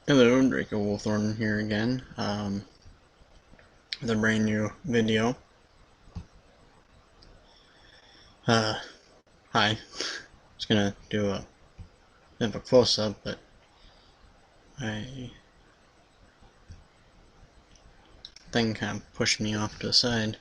Hello, Draco here again, with a brand new video. Hi. Just gonna do a bit of a close-up, but I thing kind of pushed me off to the side.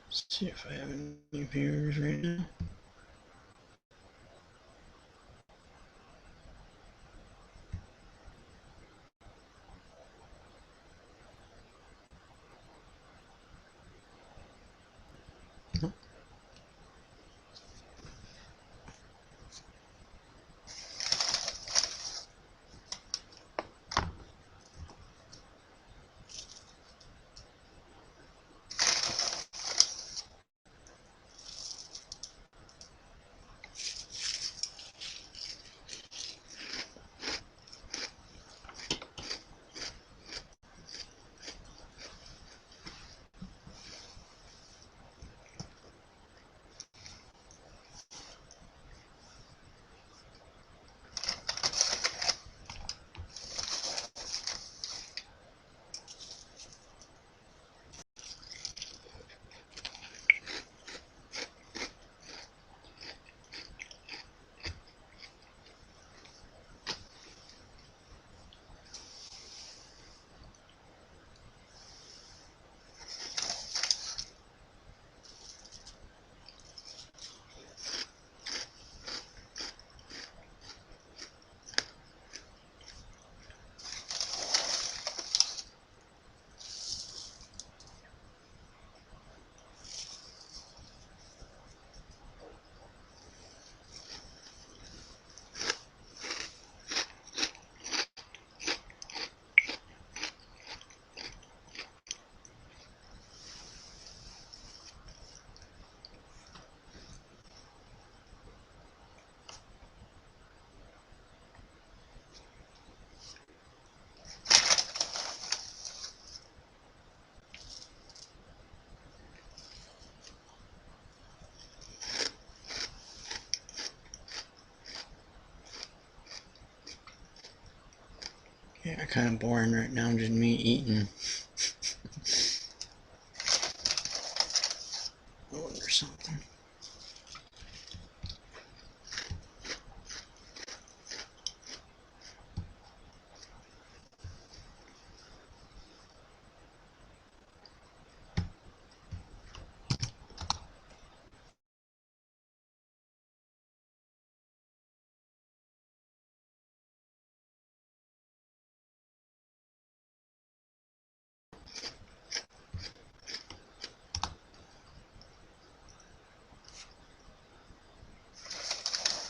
Let's see if I have any viewers right now. Yeah, kind of boring right now, just me eating. Or something.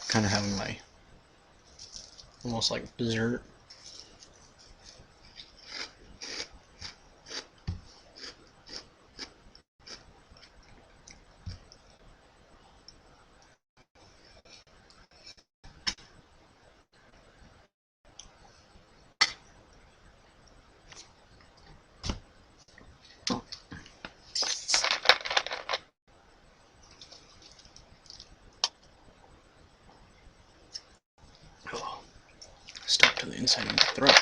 Kind of having my almost like dessert. to the inside of my throat.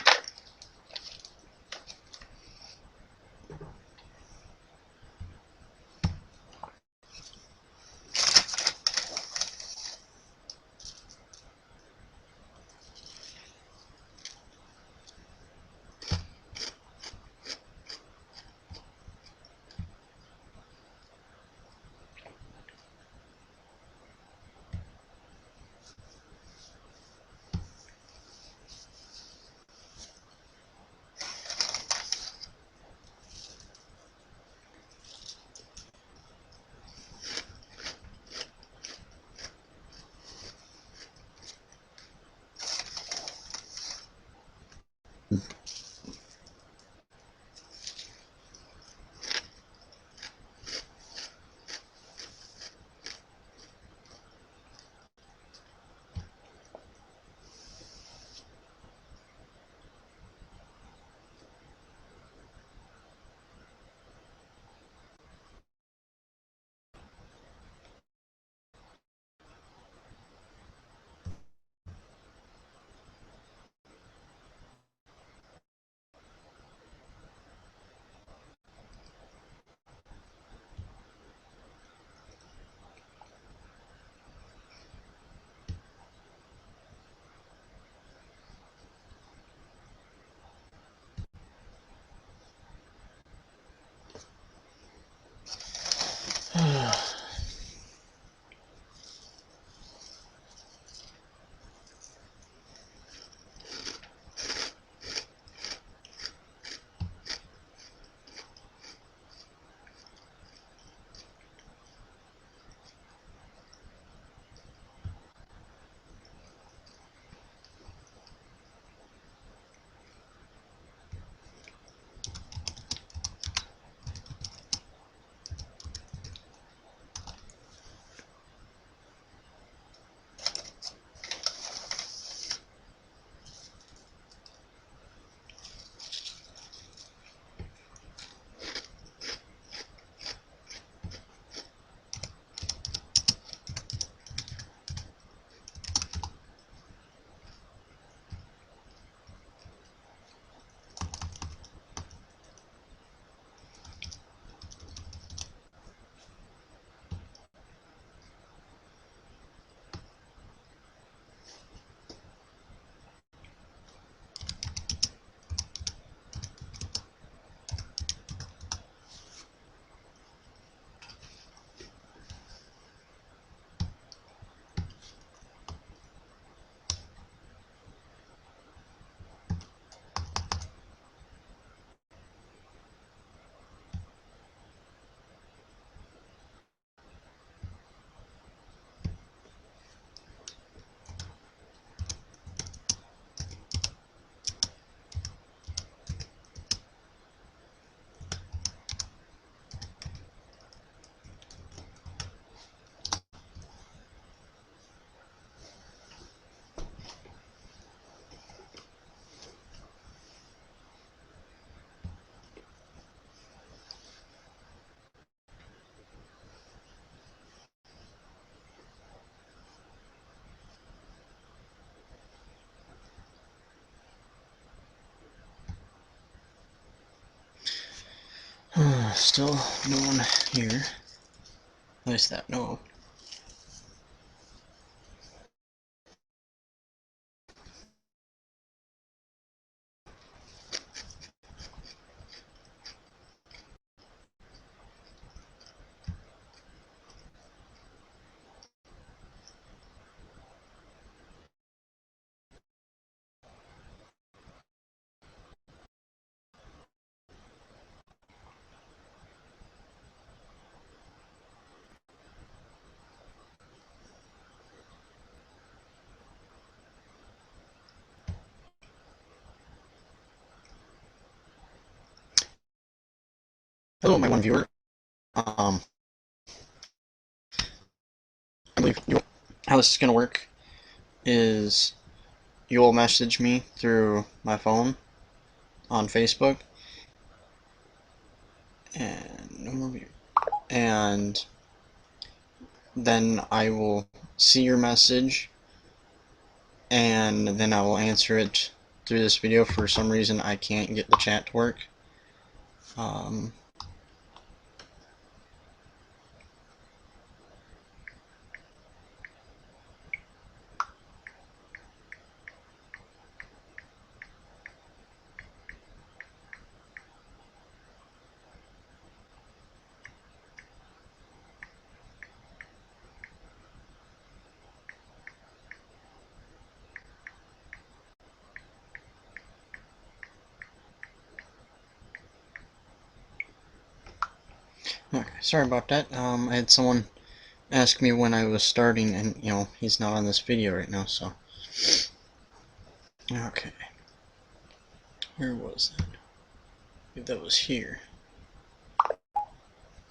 Still no one here. At least that no. Hello, my one viewer. I believe how this is going to work is you'll message me through my phone on Facebook, and no more view. And then I will see your message, and then I will answer it through this video. For some reason, I can't get the chat to work. Um, okay, sorry about that. I had someone ask me when I was starting, and he's not on this video right now, so. Okay. Where was that? I think that was here.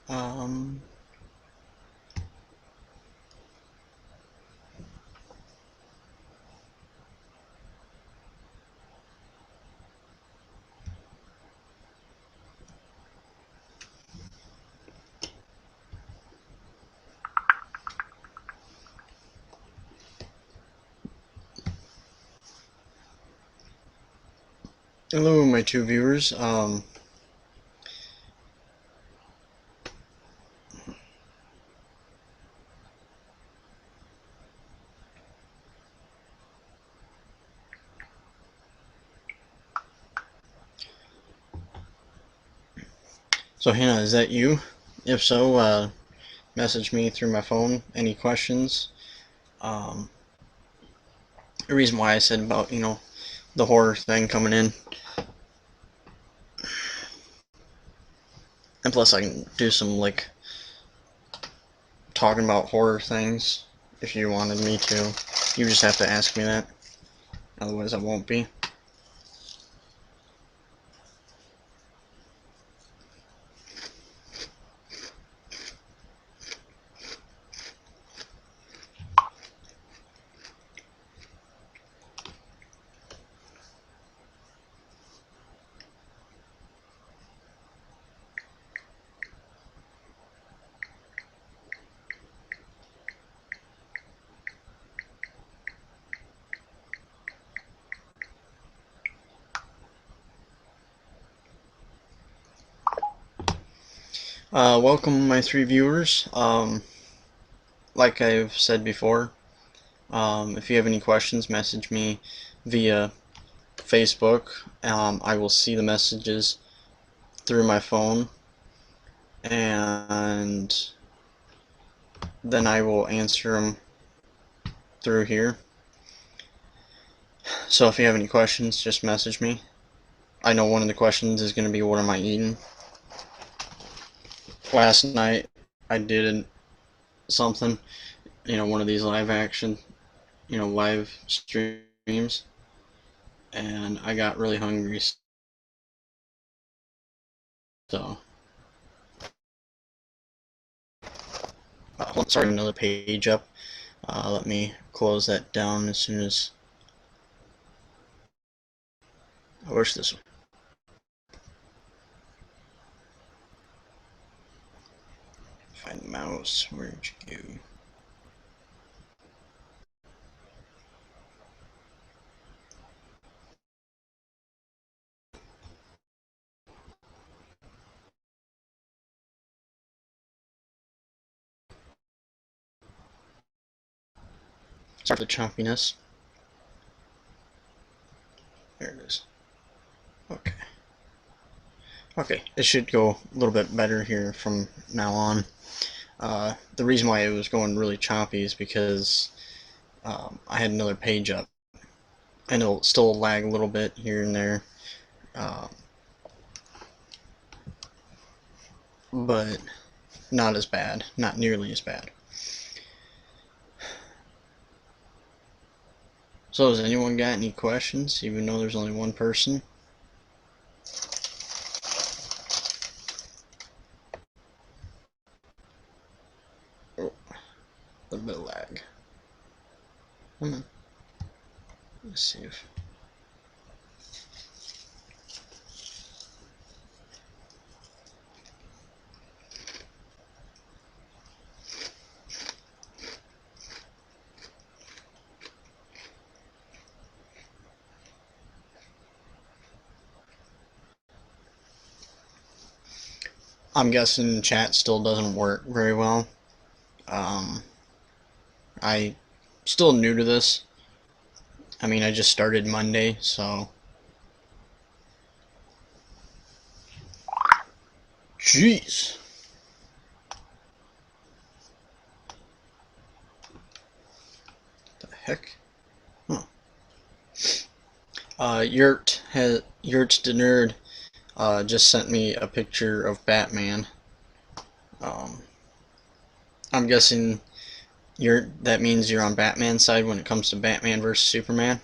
Um. Hello, my two viewers. So Hannah, is that you? If so, message me through my phone. Any questions? The reason why I said about the horror thing coming in, and plus I can do some like talking about horror things if you wanted me to. You just have to ask me that. Otherwise, I won't be. Welcome, my three viewers. Like I've said before, if you have any questions, message me via Facebook. I will see the messages through my phone, and then I will answer them through here. So if you have any questions, just message me. I know one of the questions is going to be, what am I eating? Last night I did something, one of these live action, live streams, and I got really hungry. So, sorry, another page up. Let me close that down as soon as. I wish this. Find the mouse. Where'd you go? Sorry for the choppiness. There it is. Okay. Okay, it should go a little bit better here from now on. The reason why it was going really choppy is because I had another page up, and it'll still lag a little bit here and there, but not as bad, not nearly as bad. So has anyone got any questions, even though there's only one person? Oh, a little bit of lag. Let's see if... I'm guessing chat still doesn't work very well. Um, I still new to this. I mean, I just started Monday, so jeez, the heck. Huh. Yurt the nerd just sent me a picture of Batman. Um, I'm guessing that means you're on Batman's side when it comes to Batman versus Superman.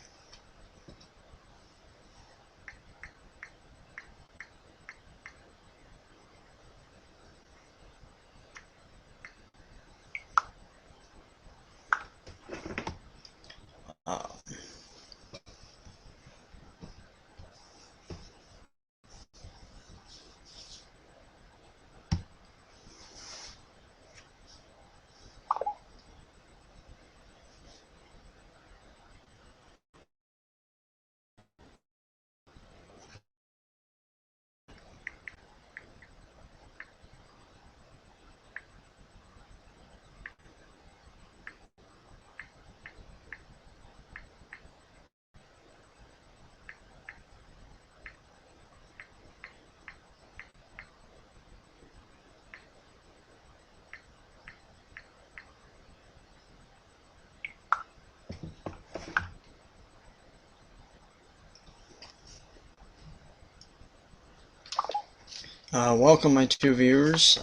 Uh, Welcome, my two viewers.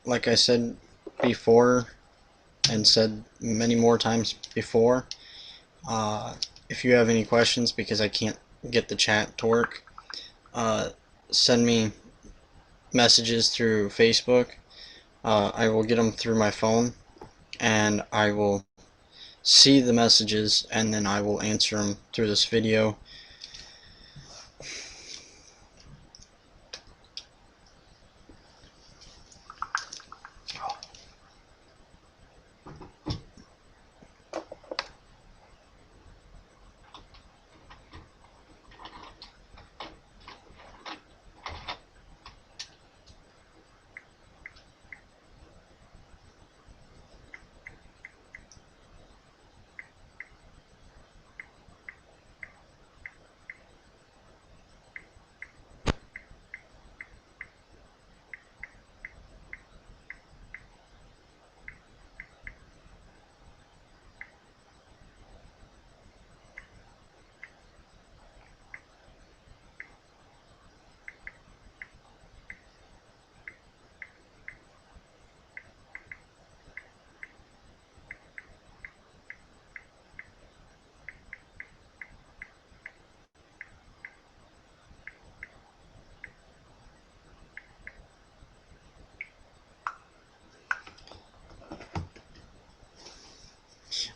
Like I said before, and said many more times before, uh, if you have any questions, because I can't get the chat to work, uh, send me messages through Facebook. I will get them through my phone, and I will see the messages, and then I will answer them through this video.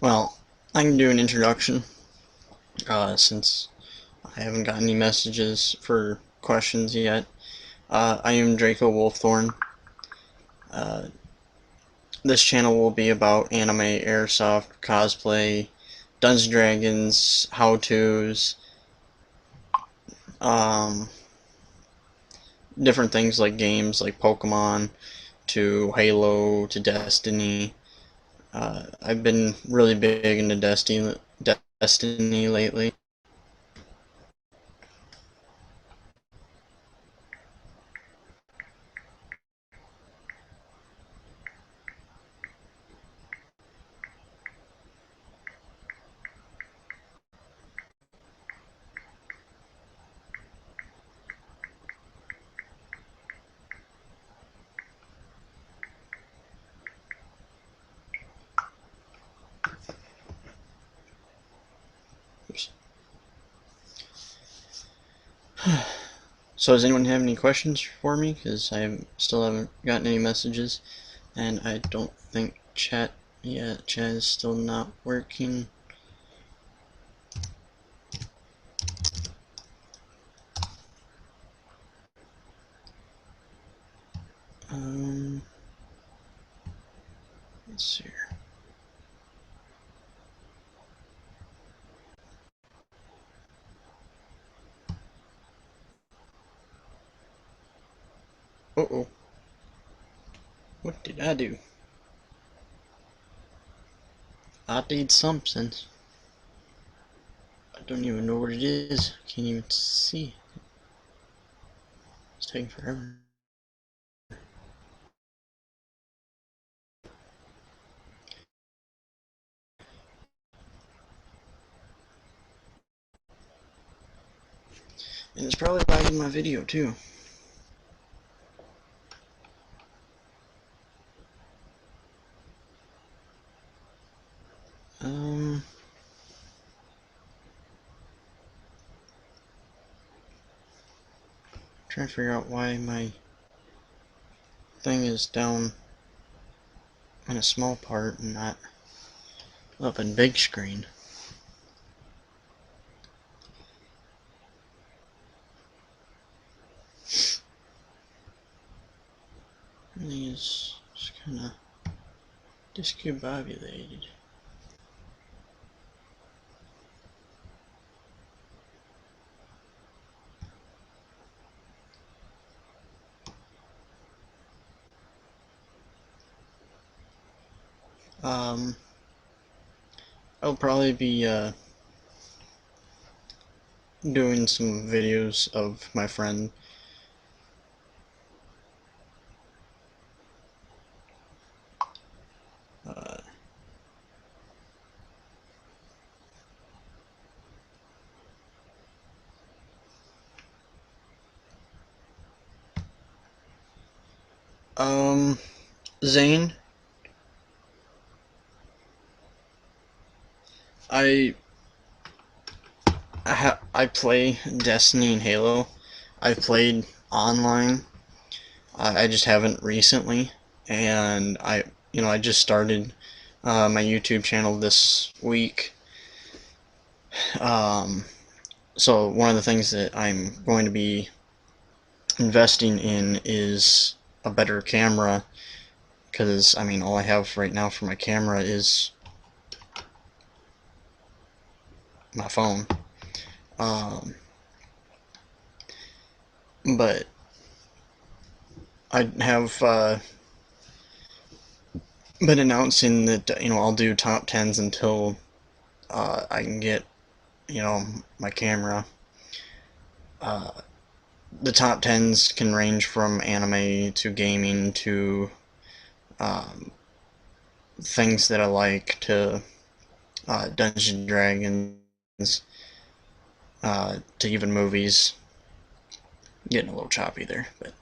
Well, I can do an introduction, since I haven't got any messages for questions yet. I am Draco Wolfthorn. Uh, this channel will be about anime, airsoft, cosplay, Dungeons and Dragons, how-tos, um, different things like games like Pokemon to Halo to Destiny. I've been really big into Destiny lately. Oops. So does anyone have any questions for me? Because still haven't gotten any messages, and I don't think chat is still not working. Um, let's see here. Uh-oh. What did I do? I did something. I don't even know what it is. Can't even see. It's taking forever. And it's probably lagging my video too. Trying to figure out why my thing is down in a small part and not up in big screen. It's just kind of discombobulated. I'll probably be doing some videos of my friend. Uh, um, Zane, I I play Destiny and Halo. I've played online. I just haven't recently, and I just started my YouTube channel this week. Um, so one of the things that I'm going to be investing in is a better camera, because I mean all I have right now for my camera is my phone. Um, but I have been announcing that I'll do top tens until I can get my camera. Uh, the top tens can range from anime to gaming to um, things that I like to Dungeons and Dragons to even movies. Getting a little choppy there, but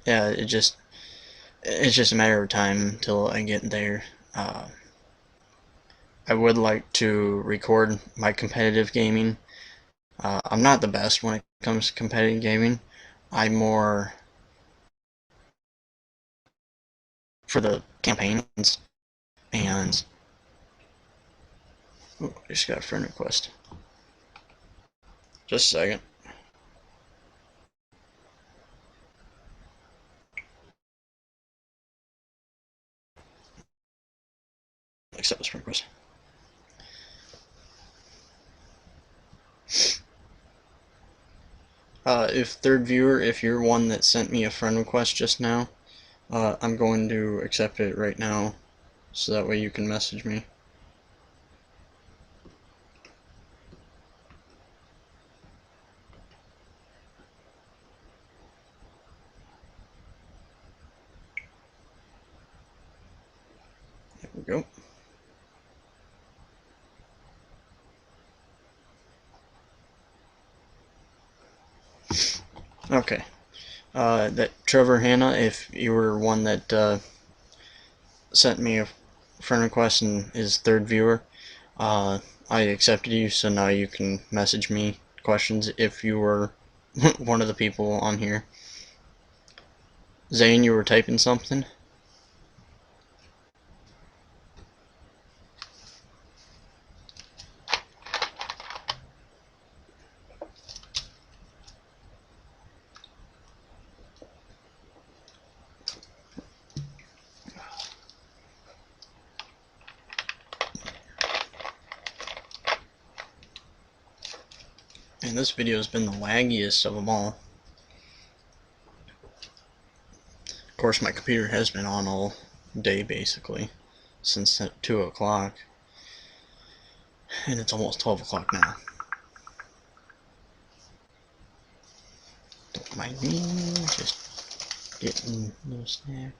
yeah, it's just a matter of time until I get there. I would like to record my competitive gaming. I'm not the best when it comes to competitive gaming. I'm more for the campaigns and oh, I just got a friend request. Just a second. Accept this friend request. If third viewer, if you're one that sent me a friend request just now, I'm going to accept it right now, so that way you can message me. There we go. Okay. That Trevor Hanna, if you were one that sent me a friend request and is third viewer, I accepted you, so now you can message me questions if you were one of the people on here. Zane, you were typing something? And this video has been the laggiest of them all. course, my computer has been on all day basically since 2 o'clock, and it's almost 12 o'clock now. Don't mind me, just getting a little snack.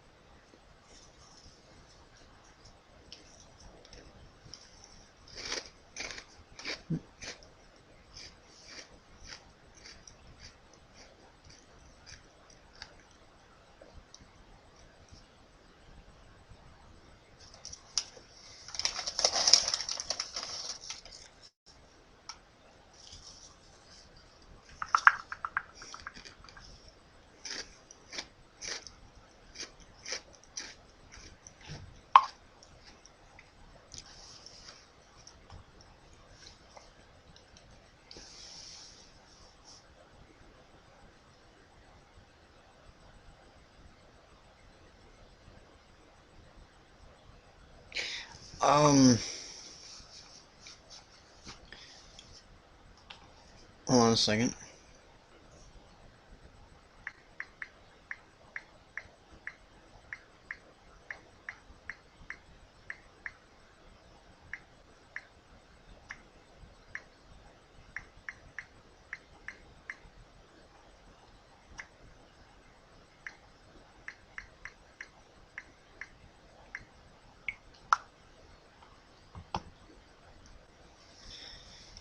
Um, Hold on a second.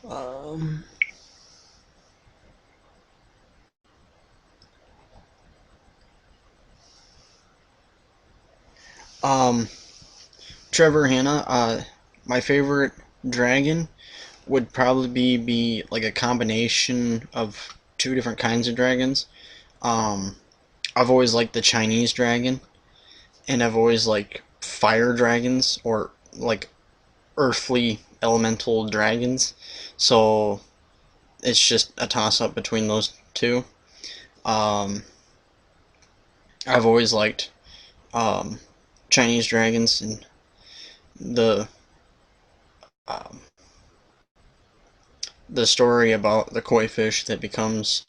Um, um, Trevor, Hannah, my favorite dragon would probably be like a combination of two different kinds of dragons. Um, I've always liked the Chinese dragon, and I've always liked fire dragons or like earthly elemental dragons. So it's just a toss up between those two. Um, I've always liked um, Chinese dragons and the um, the story about the koi fish that becomes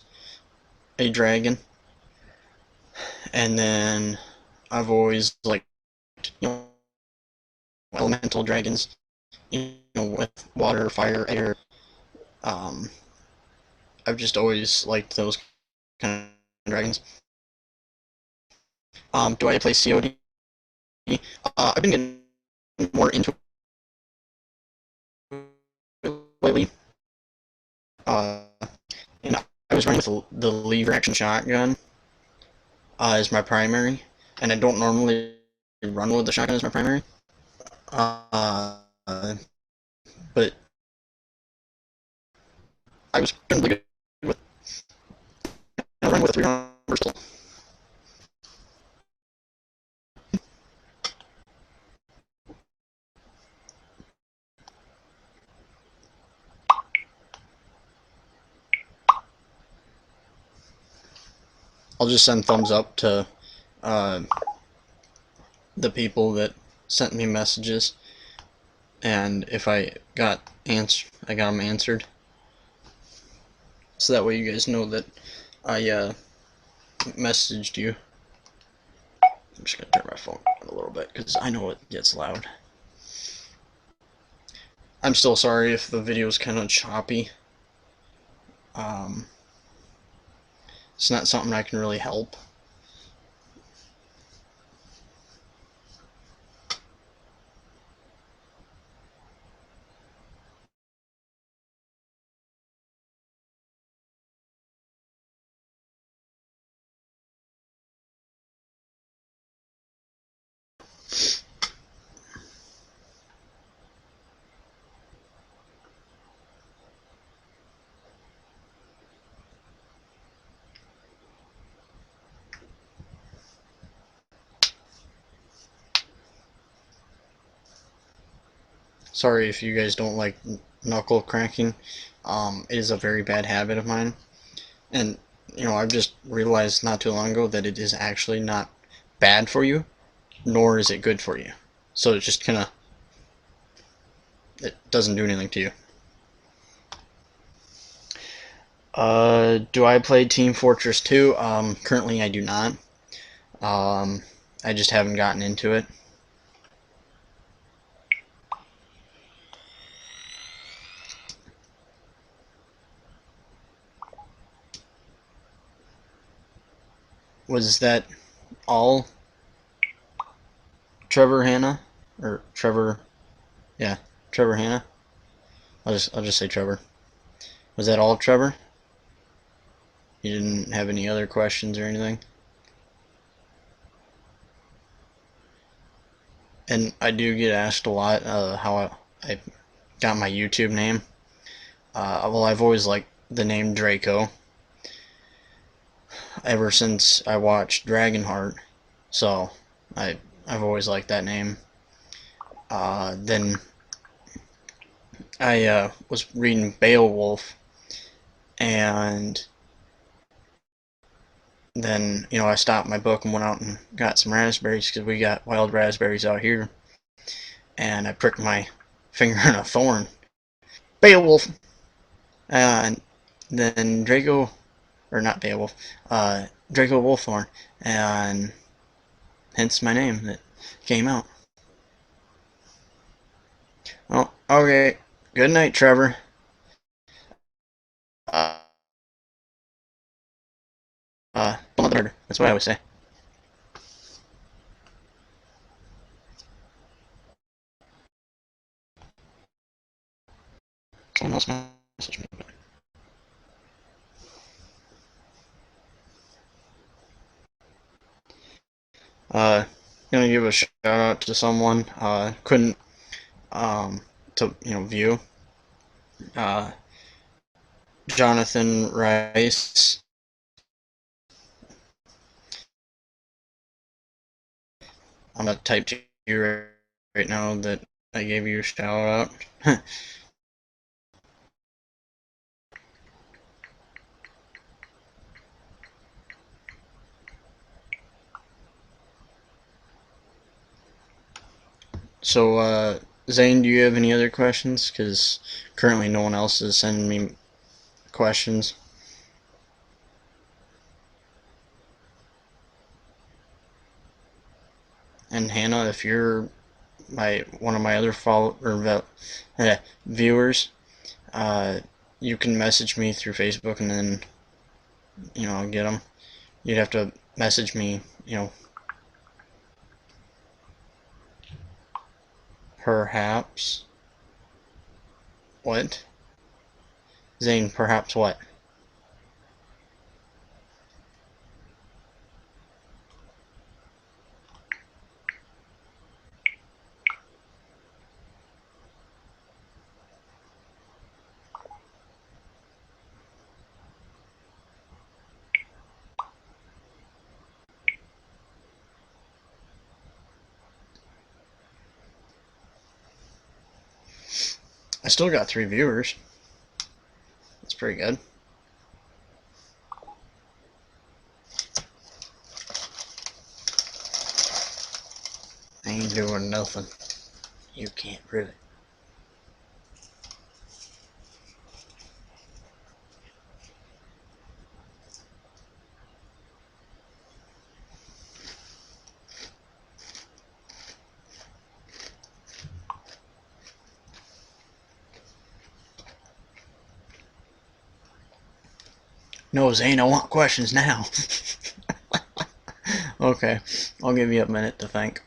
a dragon, and then I've always liked you know elemental dragons, with water, fire, air. Um, I've just always liked those kind of dragons. Do I play COD? I've been getting more into it lately. Uh, and I was running with the lever action shotgun as my primary, and I don't normally run with the shotgun as my primary. Uh, but I was really good with running with a 3-round pistol. I'll just send thumbs up to uh, the people that sent me messages, and if I got them answered, so that way you guys know that I messaged you. I'm just gonna turn my phone on a little bit because I know it gets loud. I'm still sorry if the video is kind of choppy. Um, it's not something I can really help. Sorry if you guys don't like knuckle cracking. It is a very bad habit of mine, and I've just realized not too long ago that it is actually not bad for you, nor is it good for you. So it just kind of it doesn't do anything to you. Do I play Team Fortress 2? Currently, I do not. Um, I just haven't gotten into it. Was that all Trevor Hannah? Or Trevor, yeah, Trevor Hannah? I'll just say Trevor. Was that all Trevor? You didn't have any other questions or anything? And I do get asked a lot how I got my YouTube name. Well, I've always liked the name Draco ever since I watched Dragonheart, so I've always liked that name. Then I was reading Beowulf, and then I stopped my book and went out and got some raspberries because we got wild raspberries out here, and I pricked my finger in a thorn. Beowulf, and then Draco, or not Beowulf, Draco Wolfthorn, and hence my name that came out. Oh, okay. Good night, Trevor. Uh, don't let the murder. That's what I always say. Someone else messaged me. Uh, gonna give a shout out to someone. Couldn't to view. Uh, Jonathan Rice. I'm gonna type to you right now that I gave you a shout out. So, Zane, do you have any other questions? Because currently no one else is sending me questions. And Hannah, if you're one of my other viewers, uh, you can message me through Facebook, and then I'll get them. You'd have to message me, perhaps what? Zane, perhaps what? I still got 3 viewers. That's pretty good. I ain't doing nothing. You can't prove it. No, Zane, I want questions now. Okay, I'll give you a minute to think.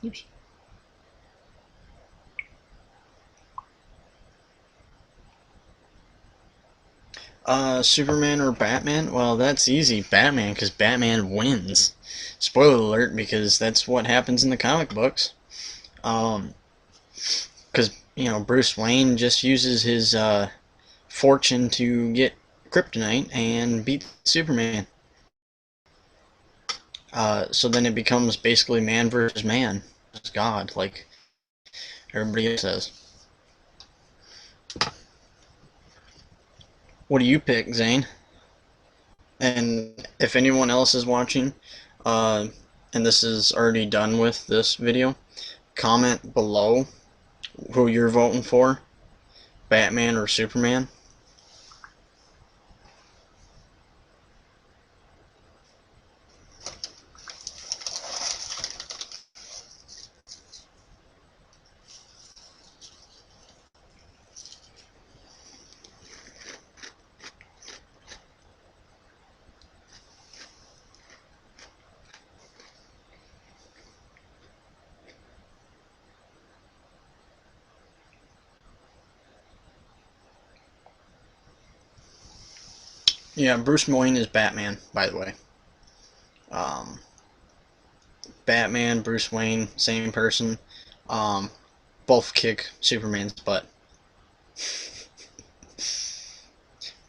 Oops. Superman or Batman? Well, that's easy. Batman, because Batman wins. Spoiler alert, because that's what happens in the comic books. Um, because Bruce Wayne just uses his fortune to get kryptonite and beat Superman. So then it becomes basically man versus man, versus God, like everybody else says. What do you pick, Zane? And if anyone else is watching, and this is already done with this video, comment below who you're voting for, Batman or Superman. Yeah, Bruce Wayne is Batman, by the way. Um, Batman, Bruce Wayne, same person. Um, both kick Superman's butt.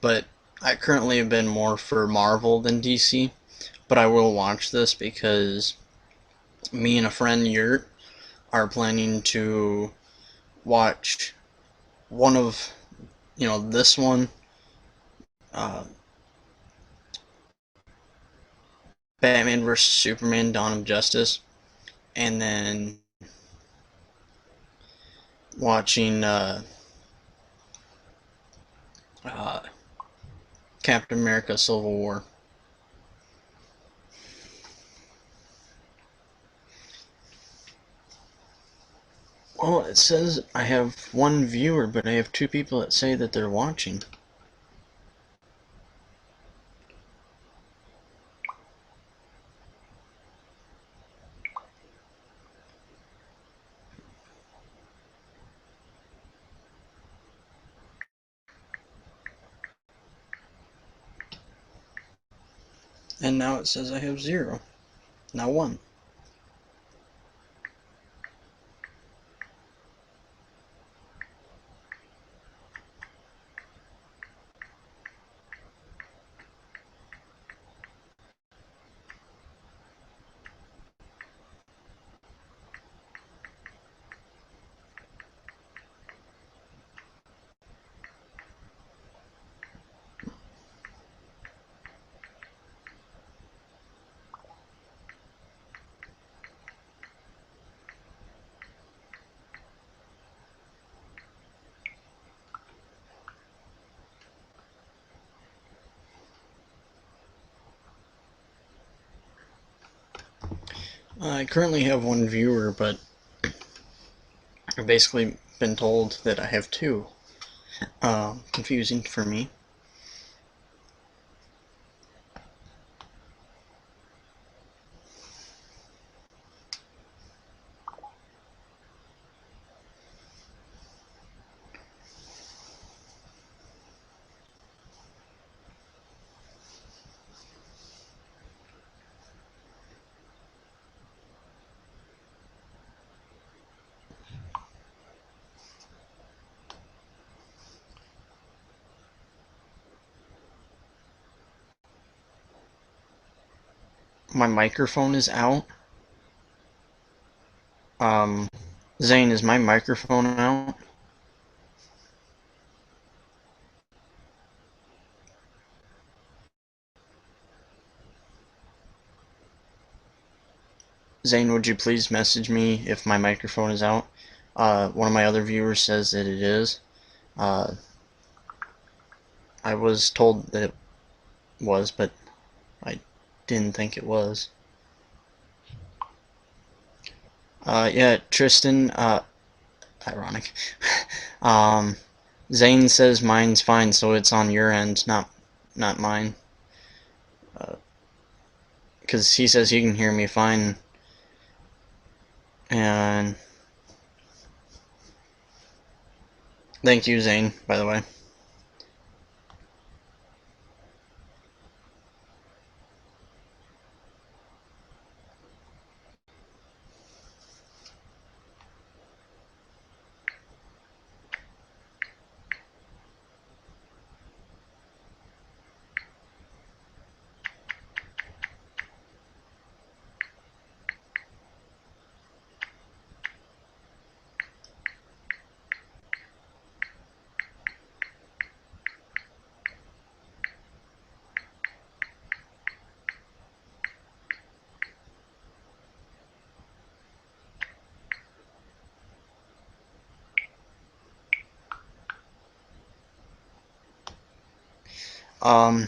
But I currently have been more for Marvel than DC. But I will watch this because me and a friend Yurt are planning to watch one of, this one, uh, Batman vs Superman: Dawn of Justice, and then watching uh, Captain America: Civil War. Well, it says I have one viewer, but I have two people that say that they're watching. And now it says I have 0. Now 1. I currently have one viewer, but I've basically been told that I have 2. Confusing for me. My microphone is out. Um, Zane, is my microphone out? Zane, would you please message me if my microphone is out? One of my other viewers says that it is. Uh, I was told that it was, but I didn't think it was. Yeah, Tristan, ironic. um, Zane says mine's fine, so it's on your end, not mine. Because he says he can hear me fine. And thank you, Zane, by the way. Um,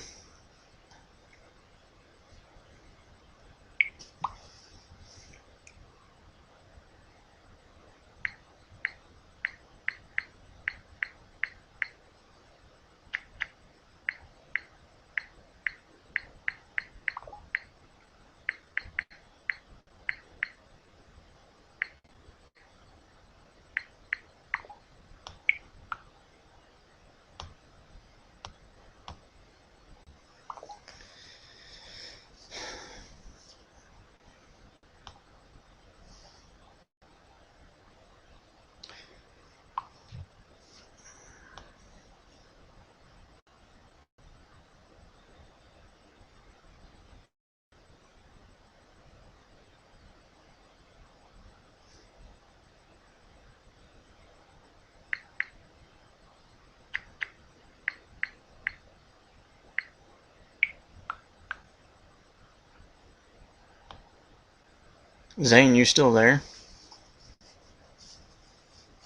Zane, you still there?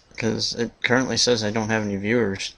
Because it currently says I don't have any viewers.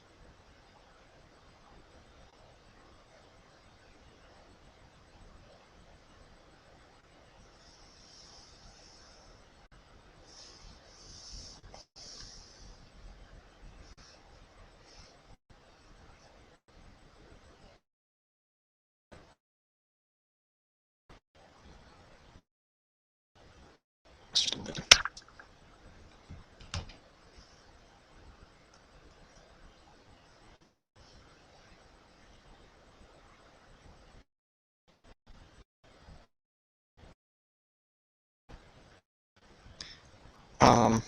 Um,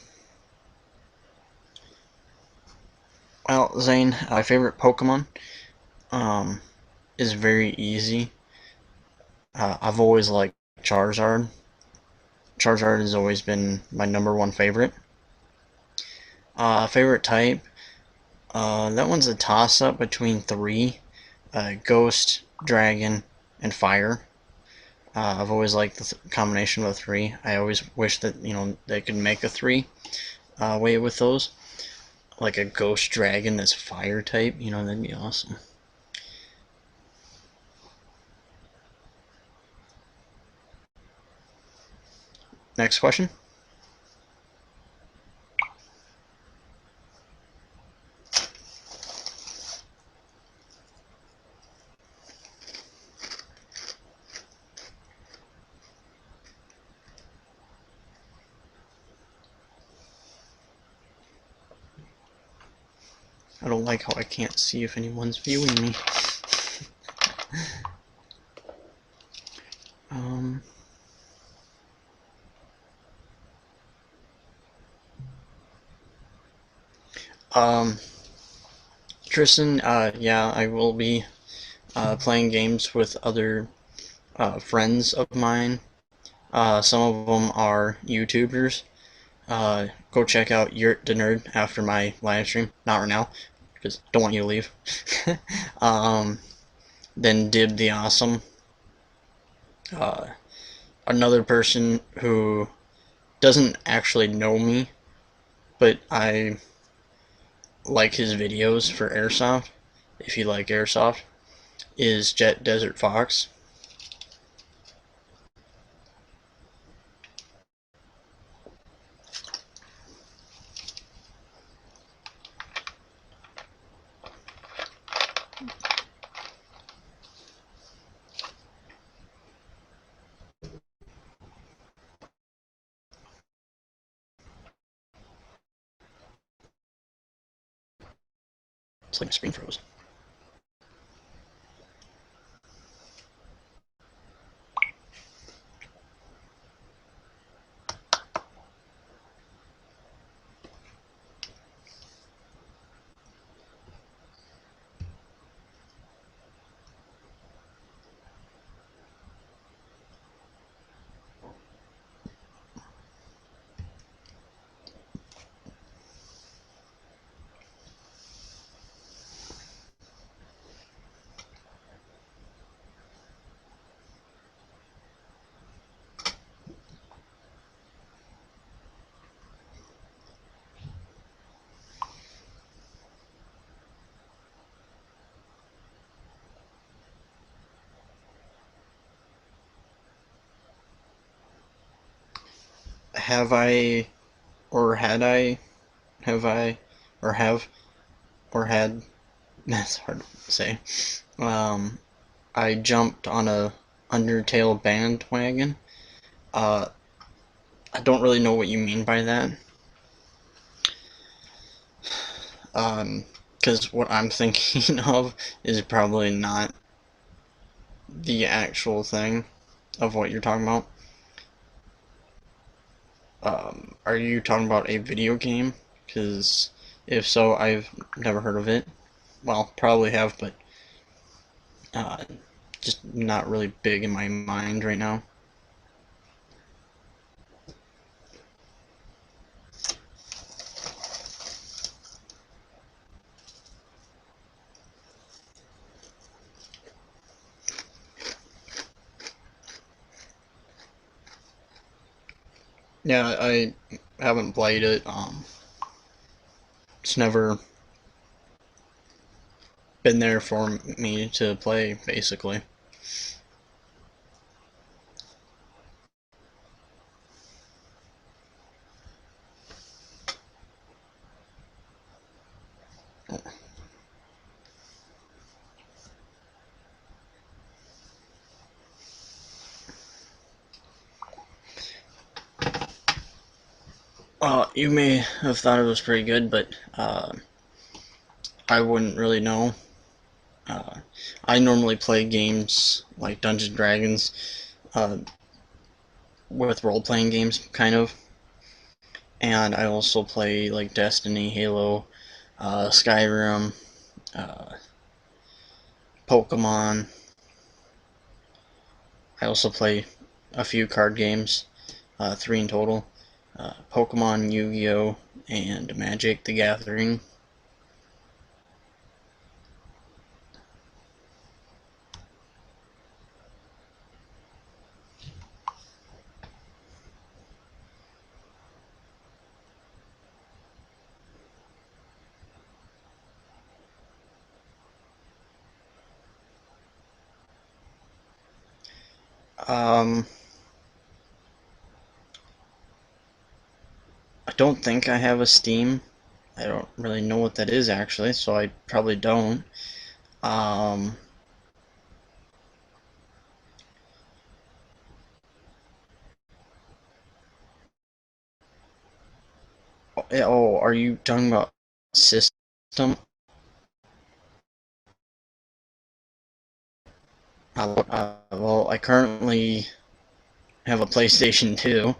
well, Zane, my favorite Pokemon um, is very easy. I've always liked Charizard. Charizard has always been my number one favorite. Favorite type? That one's a toss-up between three: Ghost, Dragon, and Fire. I've always liked the combination of the three. I always wish that they could make a three way with those, like a Ghost Dragon that's Fire type. That'd be awesome. Next question. I don't like how I can't see if anyone's viewing me. Um, um, Tristan, yeah, I will be playing games with other friends of mine. Some of them are YouTubers. Go check out Yurt the Nerd after my live stream. Not right now, because don't want you to leave. um, then Dib the Awesome. Uh, Another person who doesn't actually know me, but I like his videos for Airsoft. If you like Airsoft, is Jet Desert Fox. It's like my screen froze. have I, or had I, have I, or have, or had, that's hard to say. Um, I jumped on a Undertale bandwagon. Uh, I don't really know what you mean by that. Because what I'm thinking of is probably not the actual thing of what you're talking about. Are you talking about a video game? Because if so, I've never heard of it. Well, probably have, but uh, just not really big in my mind right now. Yeah, I haven't played it. It's never been there for me to play, basically. You may have thought it was pretty good, but I wouldn't really know. Uh, I normally play games like Dungeons and Dragons uh, with role playing games, kind of, and I also play like Destiny, Halo, Skyrim, uh, Pokemon. I also play a few card games, three in total: Pokemon, Yu-Gi-Oh, and Magic: The Gathering. Um, I don't think I have a Steam. I don't really know what that is actually, so I probably don't. Um, oh, are you talking about system? Well, I currently have a PlayStation 2.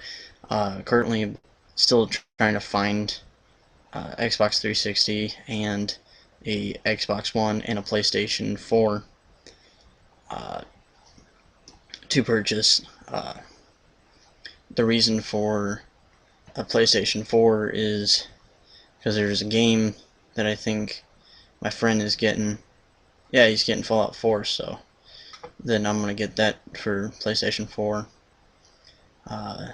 Currently, still trying to find Xbox 360 and a Xbox One and a PlayStation 4 uh, to purchase. The reason for a PlayStation 4 is because there's a game that I think my friend is getting. Yeah, he's getting Fallout 4, so then I'm gonna get that for PlayStation 4. Uh,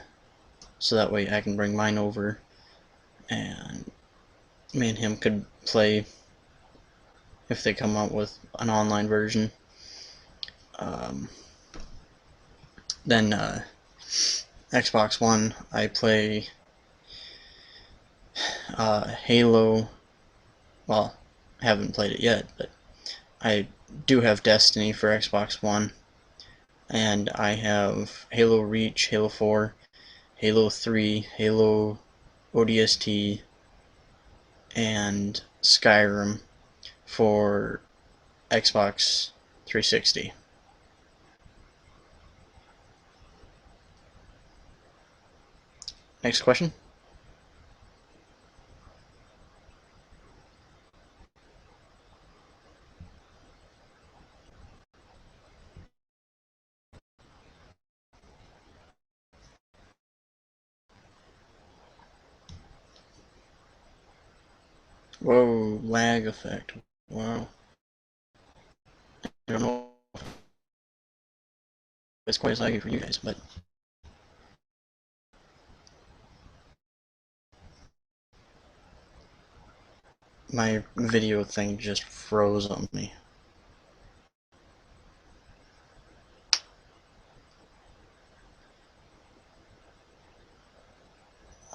so that way I can bring mine over and me and him could play if they come out with an online version. Um, then Xbox One, I play Halo. Well, I haven't played it yet, but I do have Destiny for Xbox One, and I have Halo Reach, Halo 4, Halo 3, Halo ODST, and Skyrim for Xbox 360. Next question. Whoa, lag effect. Wow. I don't know if it's quite as laggy for you guys, but my video thing just froze on me.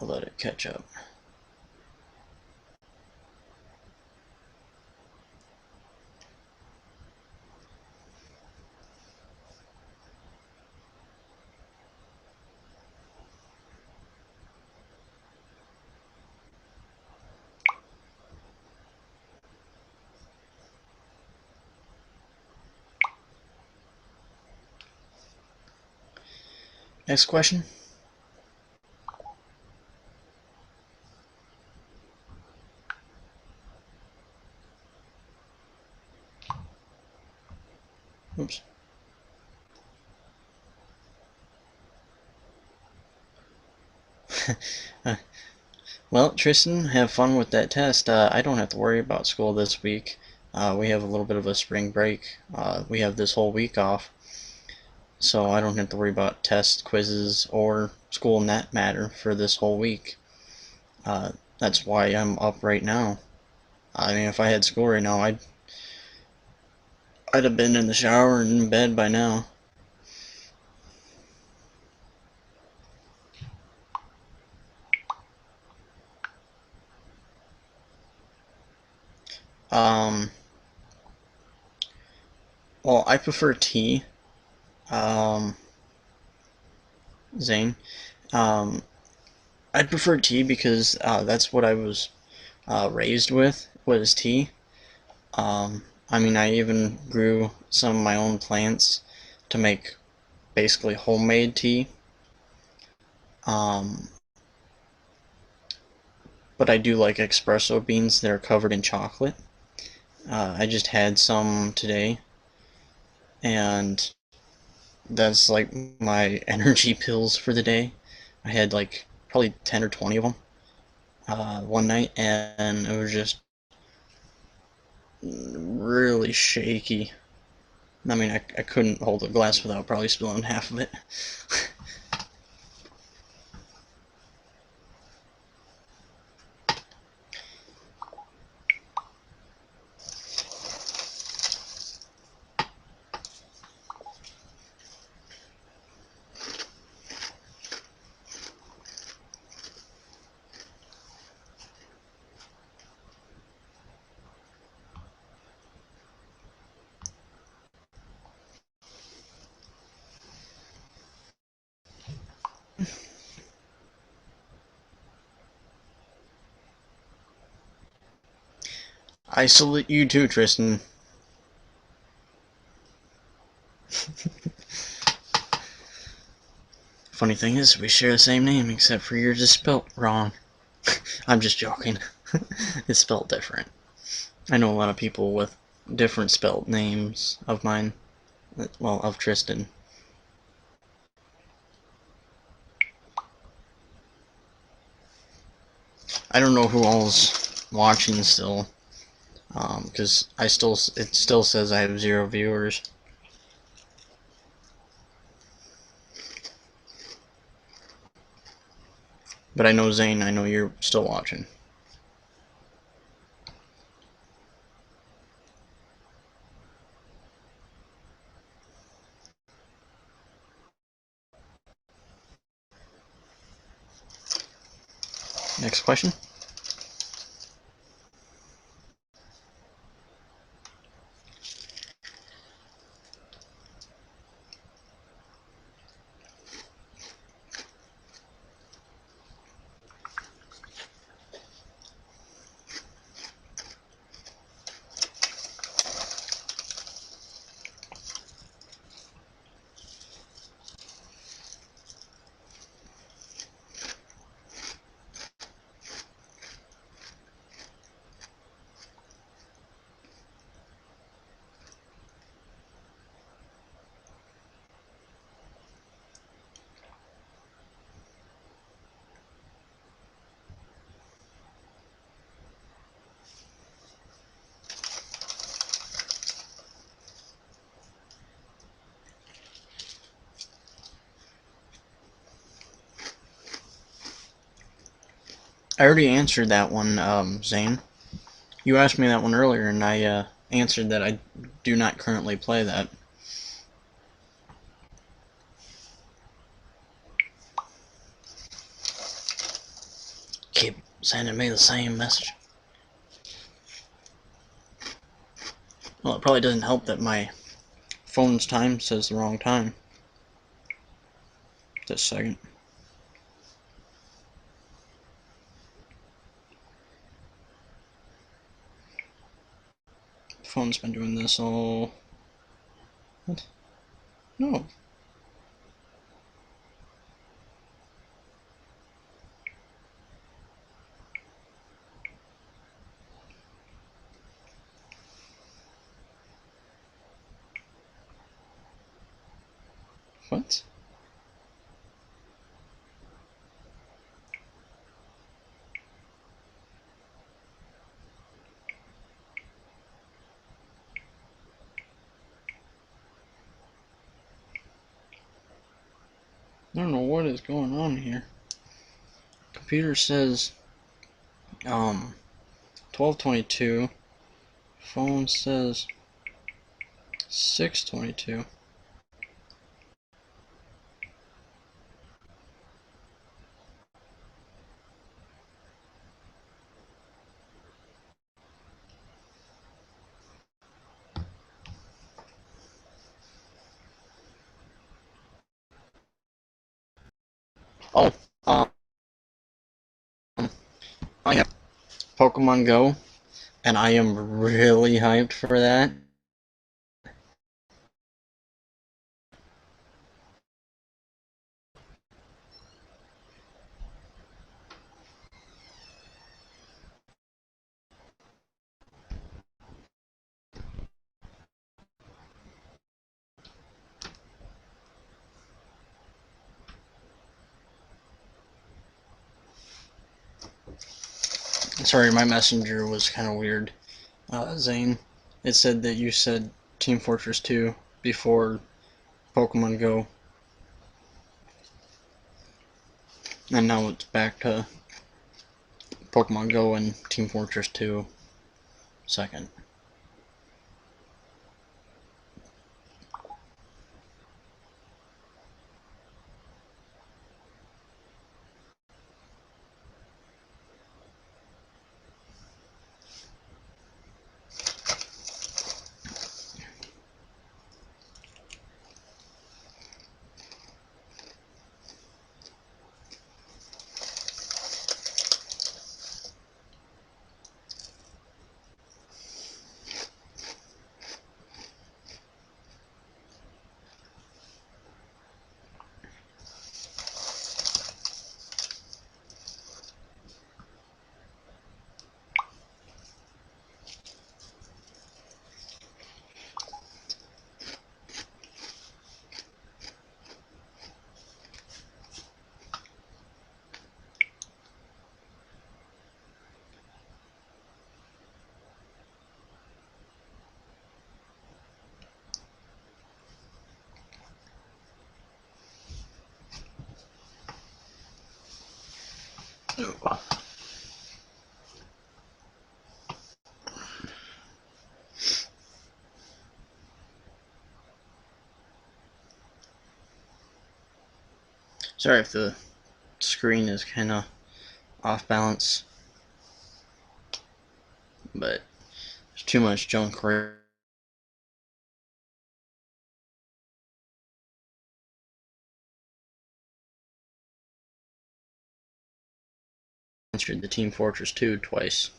I'll let it catch up. Next question. Oops. Well, Tristan, have fun with that test. I don't have to worry about school this week. We have a little bit of a spring break. We have this whole week off, so I don't have to worry about tests, quizzes, or school in that matter for this whole week. That's why I'm up right now. I mean, if I had school right now, I'd have been in the shower and in bed by now. Um, well, I prefer tea. Um, Zane. Um, I prefer tea because that's what I was raised with was tea. I mean, I even grew some of my own plants to make basically homemade tea. Um, but I do like espresso beans that are covered in chocolate. I just had some today, and that's like my energy pills for the day. I had like probably 10 or 20 of them one night, and it was just really shaky. I mean, I couldn't hold a glass without probably spilling half of it. I salute you too, Tristan. Funny thing is, we share the same name, except for yours is spelt wrong. I'm just joking. It's spelled different. I know a lot of people with different spelled names of mine. Well, of Tristan. I don't know who all's watching still, because it still says I have 0 viewers. But I know Zane, I know you're still watching. Next question. I already answered that one, Zane. You asked me that one earlier, and I answered that I do not currently play that. keep sending me the same message. Well, it probably doesn't help that my phone's time says the wrong time. Just a second. The phone's been doing this all... What? No. What? I don't know what is going on here. Computer says 12:22. Phone says 6:22. Oh, I have Pokemon Go, and I am really hyped for that. Sorry, my messenger was kind of weird. Zane, it said that you said Team Fortress 2 before Pokemon Go, and now it's back to Pokemon Go and Team Fortress 2 second. Sorry if the screen is kind of off balance, but there's too much junk right. Answered the Team Fortress 2 twice.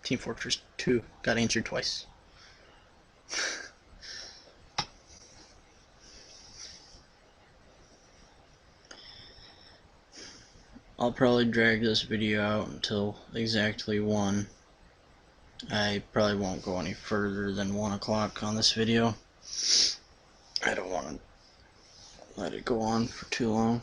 Team Fortress 2 got answered twice. I'll probably drag this video out until exactly 1. I probably won't go any further than 1 o'clock on this video. I don't want to let it go on for too long.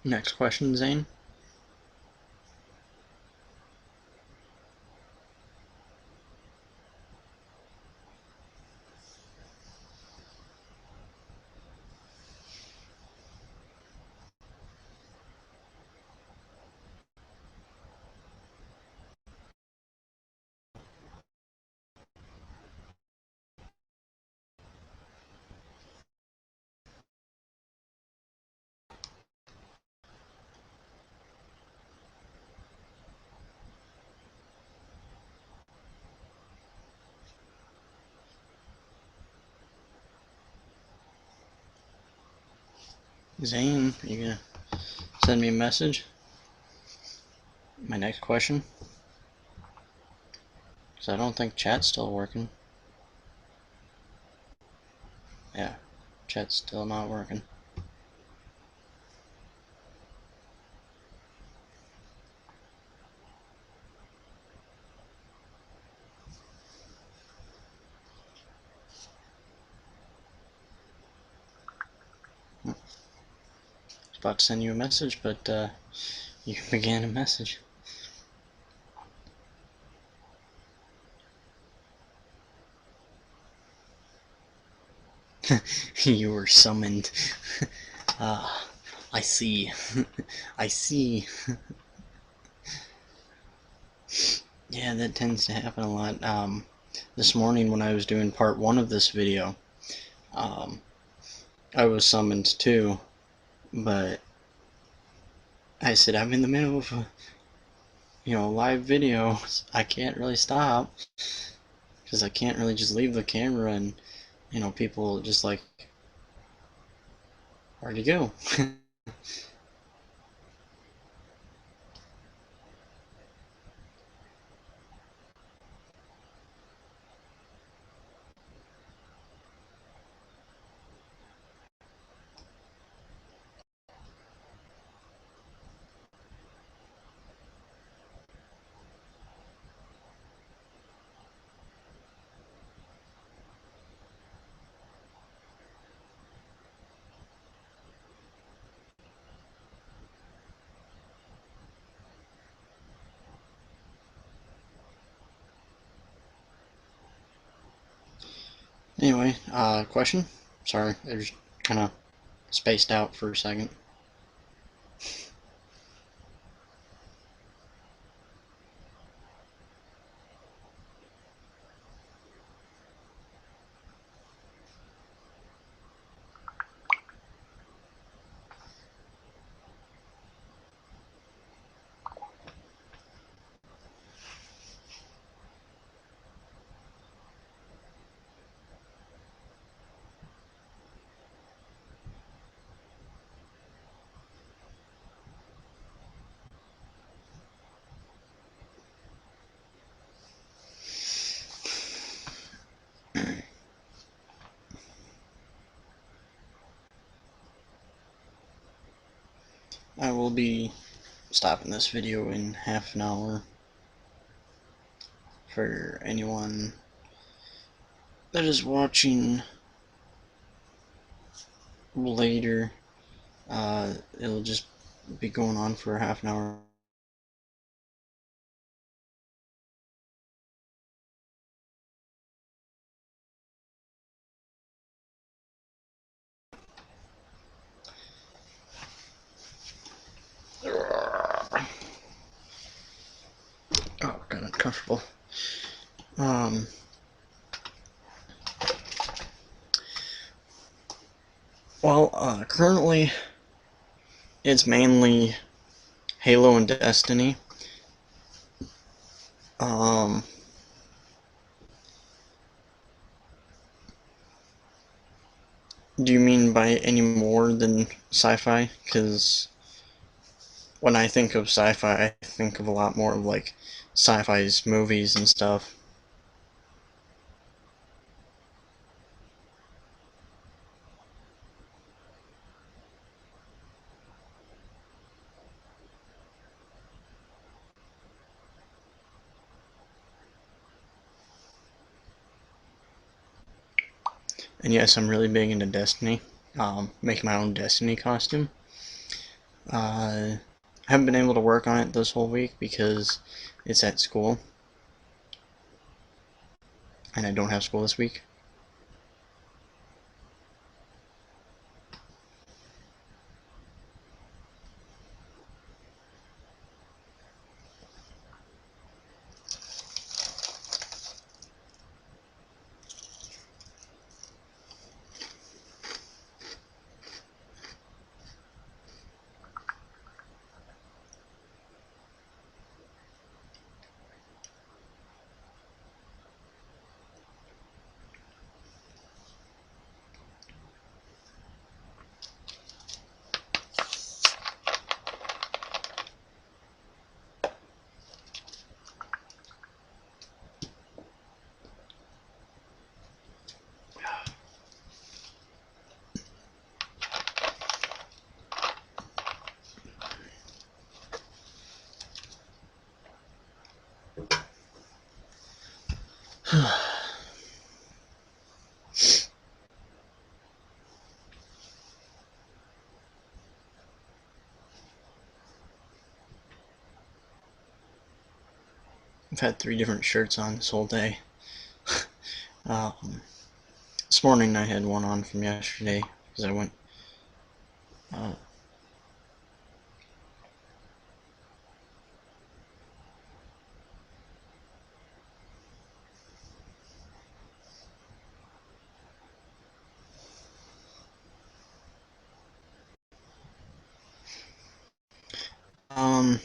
Next question, Zane. Zane, are you gonna send me a message? My next question? Because I don't think chat's still working. Yeah, chat's still not working. I was about to send you a message, but you began a message. You were summoned. Ah, I see. I see. Yeah, that tends to happen a lot. This morning when I was doing part 1 of this video, um, I was summoned too, but I said I'm in the middle of a live video. I can't really stop because I can't really just leave the camera and people just like, where'd you go? Anyway, question? Sorry, I just kind of spaced out for a second. I will be stopping this video in half an hour. For anyone that is watching later, it'll just be going on for half an hour. Oh, kind of uncomfortable. Well, currently it's mainly Halo and Destiny. Um, do you mean by any more than sci-fi? Because when I think of sci-fi, I think of a lot more of like sci-fi's movies and stuff. And yes, I'm really big into Destiny. Making my own Destiny costume. I haven't been able to work on it this whole week because it's at school, and I don't have school this week. I've had 3 different shirts on this whole day. Um, this morning I had one on from yesterday because I went. Uh, um,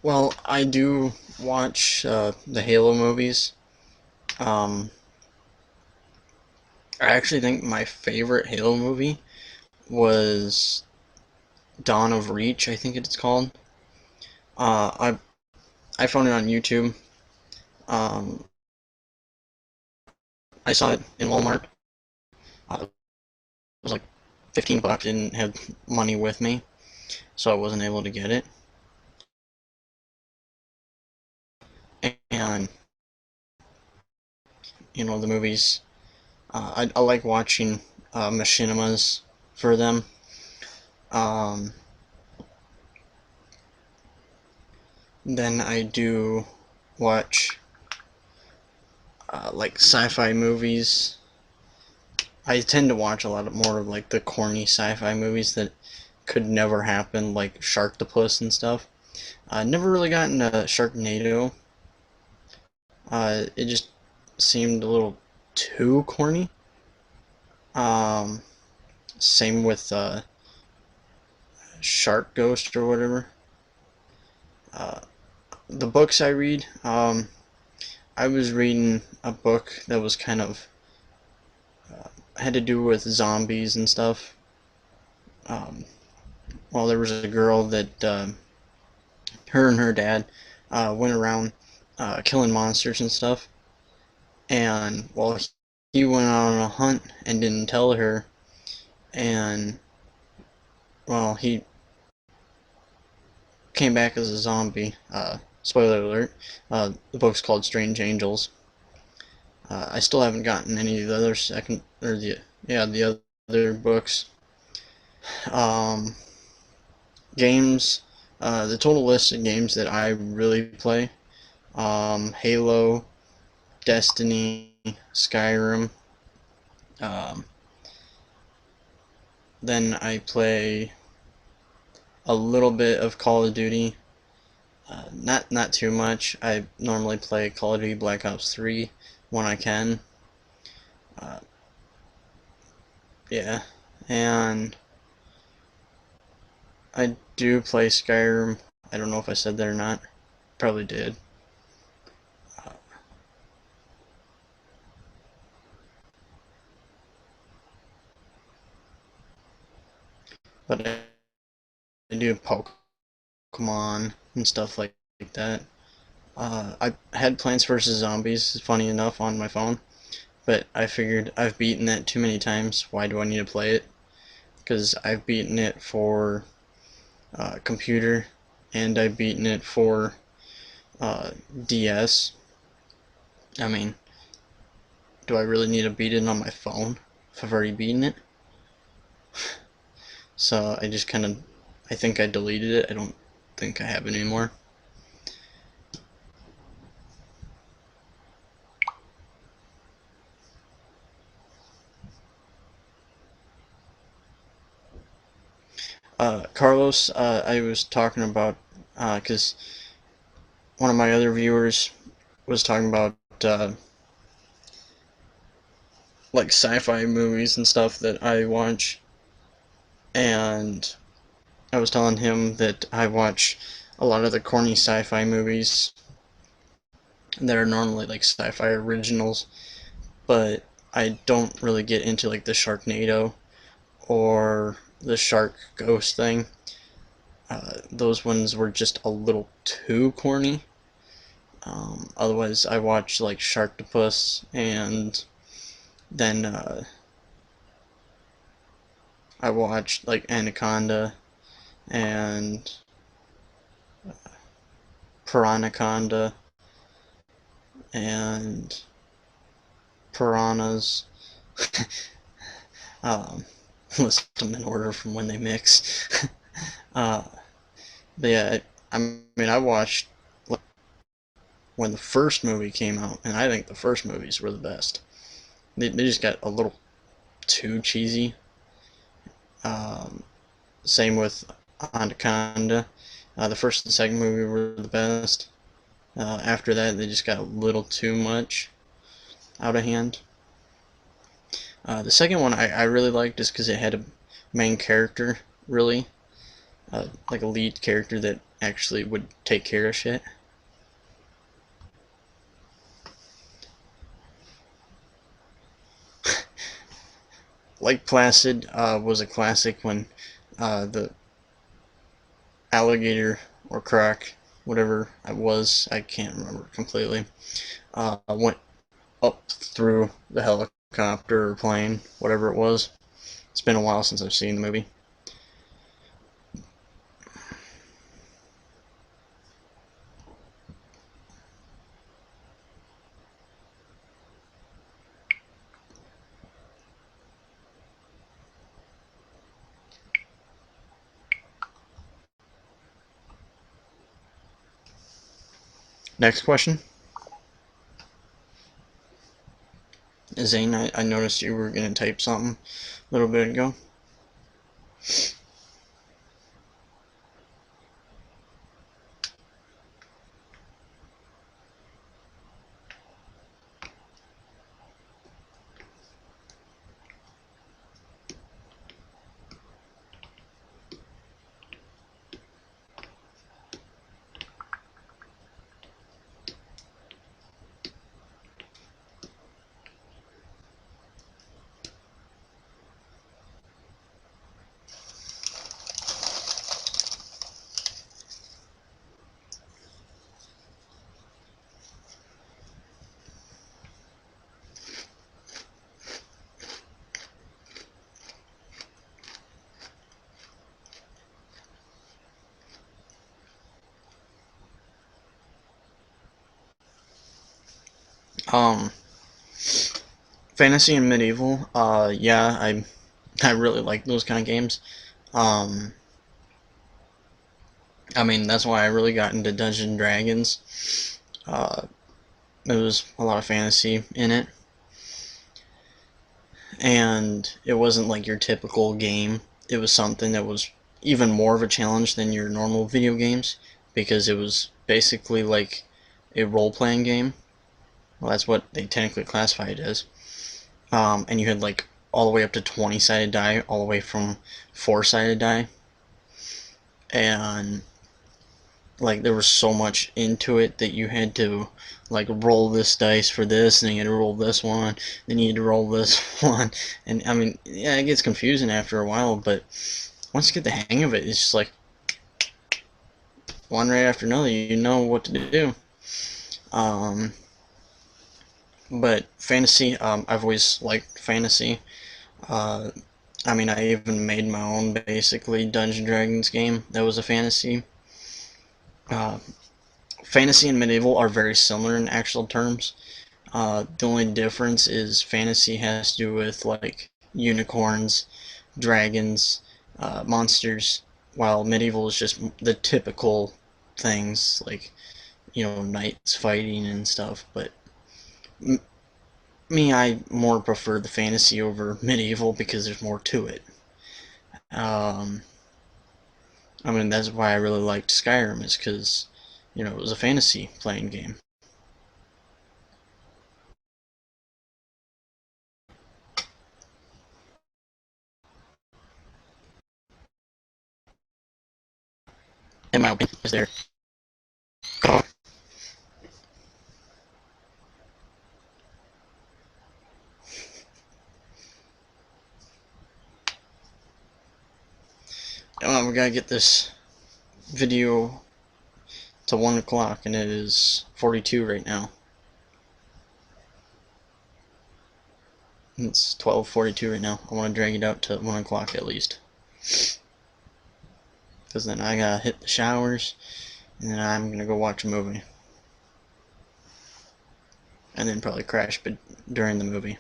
well, I do watch the Halo movies. Um, I actually think my favorite Halo movie was Dawn of Reach, I think it's called. I found it on YouTube. Um, I saw it in Walmart. It was like 15 bucks. Didn't have money with me, so I wasn't able to get it. And the movies. I like watching machinimas for them. Um, then I do watch like sci-fi movies. I tend to watch a lot more of like the corny sci-fi movies that could never happen, like Sharktopus and stuff. I never really got into Sharknado. It just seemed a little too corny. Um, Same with Shark Ghost or whatever. Uh, the books I read, I was reading a book that was kind of had to do with zombies and stuff. Um, well, there was a girl that her and her dad went around killing monsters and stuff, and well, he went on a hunt and didn't tell her, and well, he came back as a zombie. Spoiler alert. The book's called Strange Angels. I still haven't gotten any of the other second or the other books. Um, Games. The total list of games that I really play: Halo, Destiny, Skyrim. Um, then I play a little bit of Call of Duty. Not too much. I normally play Call of Duty Black Ops 3 when I can. Uh, yeah, and I do play Skyrim. I don't know if I said that or not. Probably did. Uh, but I do Pokemon and stuff like that. I had Plants vs. Zombies, funny enough, on my phone, but I figured I've beaten that too many times. Why do I need to play it? Because I've beaten it for computer, and I've beaten it for DS. I mean, do I really need to beat it on my phone if I've already beaten it? So I just kind of, I think I deleted it. I don't think I have it anymore. Carlos, I was talking about, because one of my other viewers was talking about like sci-fi movies and stuff that I watch, and I was telling him that I watch a lot of the corny sci-fi movies that are normally like sci-fi originals, but I don't really get into like the Sharknado or the Shark Ghost thing. Those ones were just a little too corny. Otherwise, I watch like Sharktopus, and then I watched like Anaconda and Piranaconda and Piranhas. um, list them in order from when they mix. uh, but yeah, I mean, I watched when the first movie came out, and I think the first movies were the best. They just got a little too cheesy. Um, Same with Anaconda. The first and second movie were the best. After that, they just got a little too much out of hand. The second one I really liked just because it had a main character, really. Like a lead character that actually would take care of shit. Lake Placid was a classic when the alligator or croc, whatever it was, I can't remember completely, went up through the helicopter or plane, whatever it was. It's been a while since I've seen the movie. Next question. Zane, I noticed you were going to type something a little bit ago. Um, Fantasy and medieval. Yeah, I really like those kind of games. Um, I mean, that's why I really got into Dungeons and Dragons. Uh, there was a lot of fantasy in it, and it wasn't like your typical game. It was something that was even more of a challenge than your normal video games because it was basically like a role playing game. Well, that's what they technically classify it as. And you had like all the way up to 20 sided die, all the way from 4 sided die. And like there was so much into it that you had to like roll this dice for this, and then you had to roll this one, then you had to roll this one, and I mean, yeah, it gets confusing after a while, but once you get the hang of it, it's just like one right after another. You know what to do. Um, but fantasy, I've always liked fantasy. Uh, I mean, I even made my own basically Dungeons Dragons game that was a fantasy. Uh, Fantasy and medieval are very similar in actual terms. The only difference is fantasy has to do with like unicorns, dragons, monsters, while medieval is just the typical things like knights fighting and stuff. But me, I more prefer the fantasy over medieval because there's more to it. Um, I mean, that's why I really liked Skyrim, is because it was a fantasy playing game. In my opinion, is there. We gotta get this video to 1 o'clock, and it is 42 right now. It's 12:42 right now. I want to drag it out to 1 o'clock at least, because then I gotta hit the showers, and then I'm gonna go watch a movie, and then probably crash but during the movie.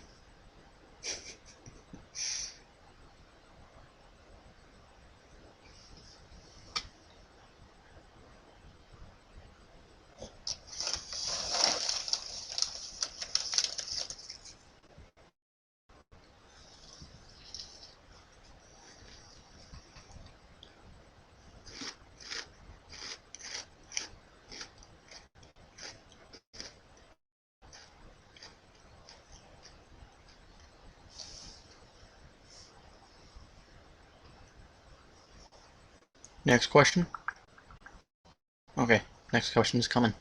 Next question. Okay, next question is coming.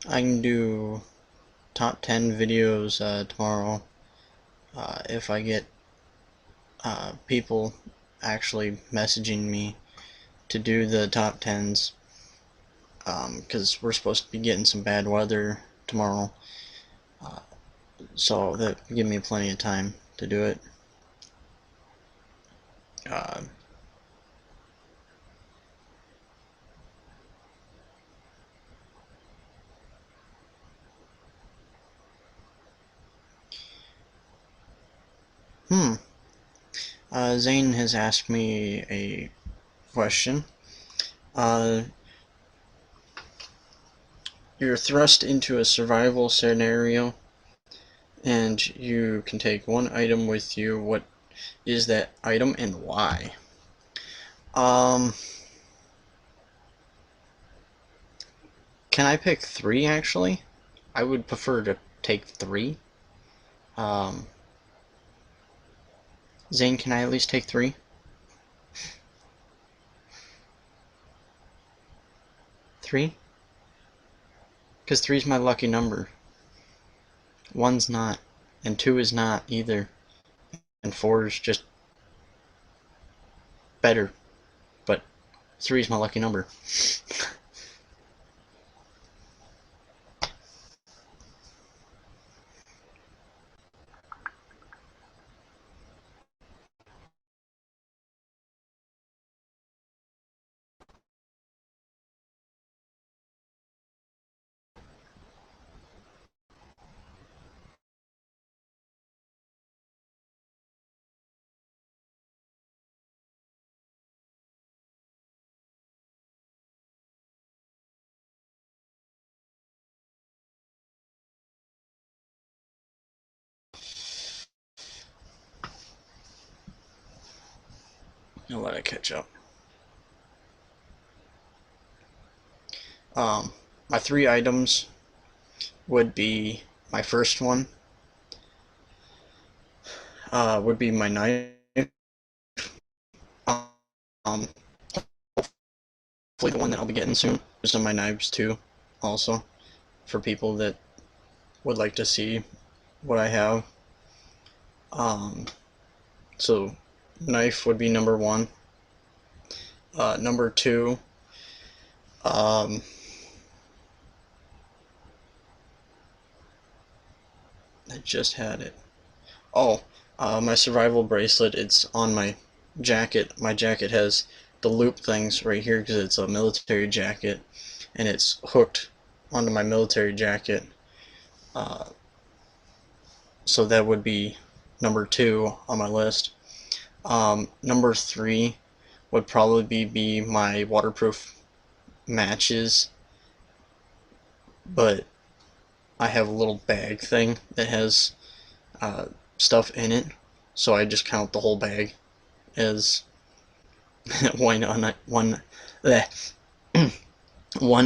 I can do top 10 videos tomorrow if I get people actually messaging me to do the top 10s, because we're supposed to be getting some bad weather tomorrow, so that give me plenty of time to do it. Uh, hmm. Zane has asked me a question. Uh, you're thrust into a survival scenario, and you can take one item with you. What is that item and why? Um, can I pick three actually? I would prefer to take three. Um, Zane, can I at least take three? Three? Because three's my lucky number. One's not, and two is not either, and four is just better, but three's my lucky number. I'll let it catch up. My three items would be my first one would be my knife. Um, Hopefully the one that I'll be getting soon. There's some of my knives too, also, for people that would like to see what I have. Um, so knife would be number one. Number two, um, I just had it. Oh, my survival bracelet. It's on my jacket. My jacket has the loop things right here because it's a military jacket, and it's hooked onto my military jacket. Uh, so that would be number two on my list. Number three would probably be my waterproof matches, but I have a little bag thing that has uh, stuff in it, so I just count the whole bag as one one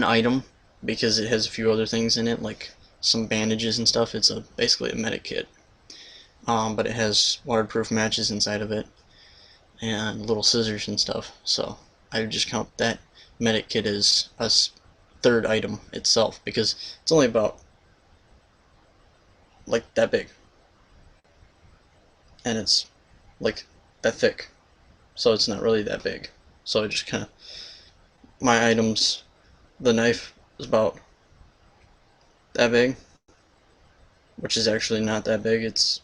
item because it has a few other things in it, like some bandages and stuff. It's basically a medic kit, but it has waterproof matches inside of it and little scissors and stuff. So I just count that medic kit as a third item itself because it's only about like that big and it's like that thick, so it's not really that big. So I just kind of my items. The knife is about that big, which is actually not that big. It's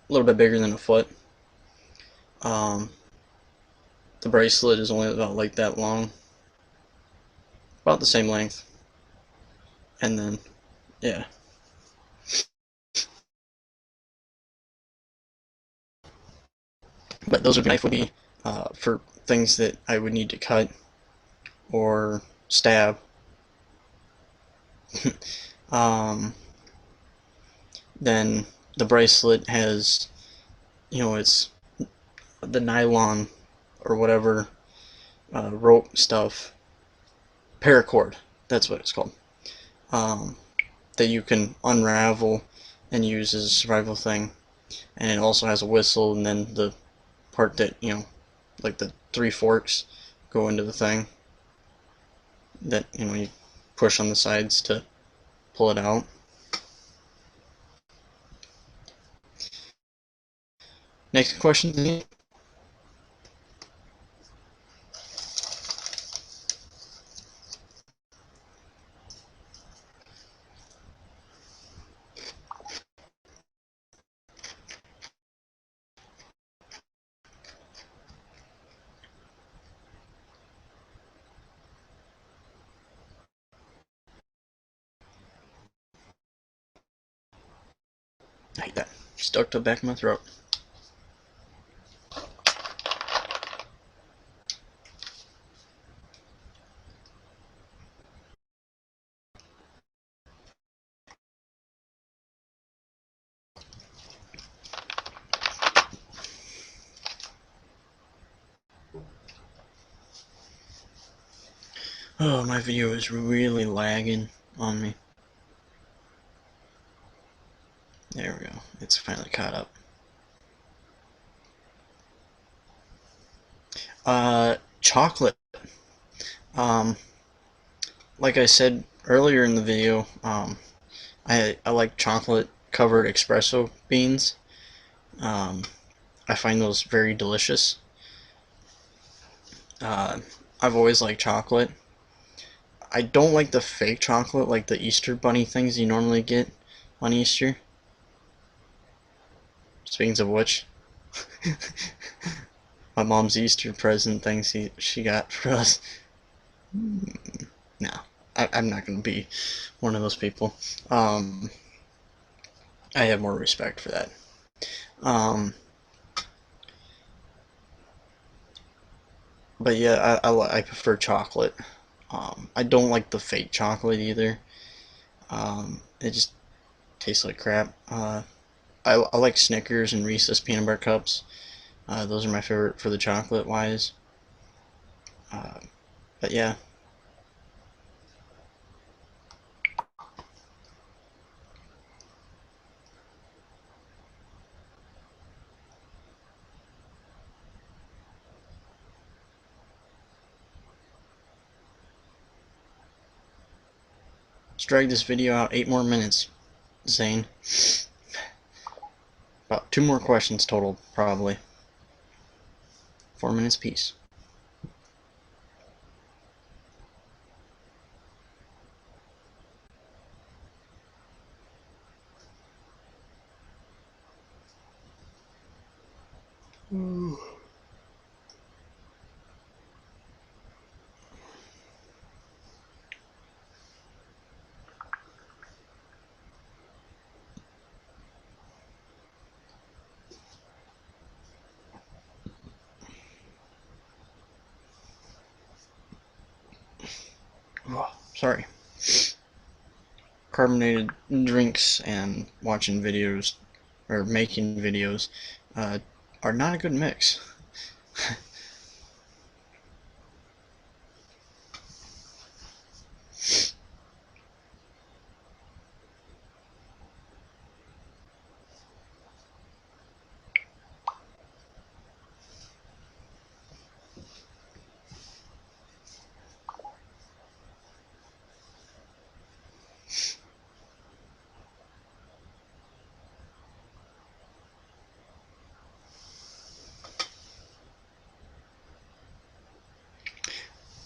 a little bit bigger than a foot. Um, the bracelet is only about like that long, about the same length. And then, yeah. But those knife would be for things that I would need to cut or stab. um, then the bracelet has, it's the nylon or whatever rope stuff, paracord. That's what it's called. Um, that you can unravel and use as a survival thing. And it also has a whistle, and then the part that, like the three forks go into the thing that, you push on the sides to pull it out. Next question. I hate that. Stuck to the back of my throat. Oh, my video is really lagging on me. There we go. It's finally caught up. Chocolate. Um, like I said earlier in the video, I like chocolate covered espresso beans. Um, I find those very delicious. Uh, I've always liked chocolate. I don't like the fake chocolate, like the Easter bunny things you normally get on Easter. Speaking of which, my mom's Easter present things she got for us. No, I'm not going to be one of those people. I have more respect for that. Um, but yeah, I prefer chocolate. I don't like the fake chocolate either. It just tastes like crap. I like Snickers and Reese's peanut butter cups. Those are my favorite for the chocolate wise. Uh, but yeah. Let's drag this video out 8 more minutes, Zane. About 2 more questions total, probably. 4 minutes piece. Ooh. Oh, sorry. Carbonated drinks and watching videos, or making videos, are not a good mix.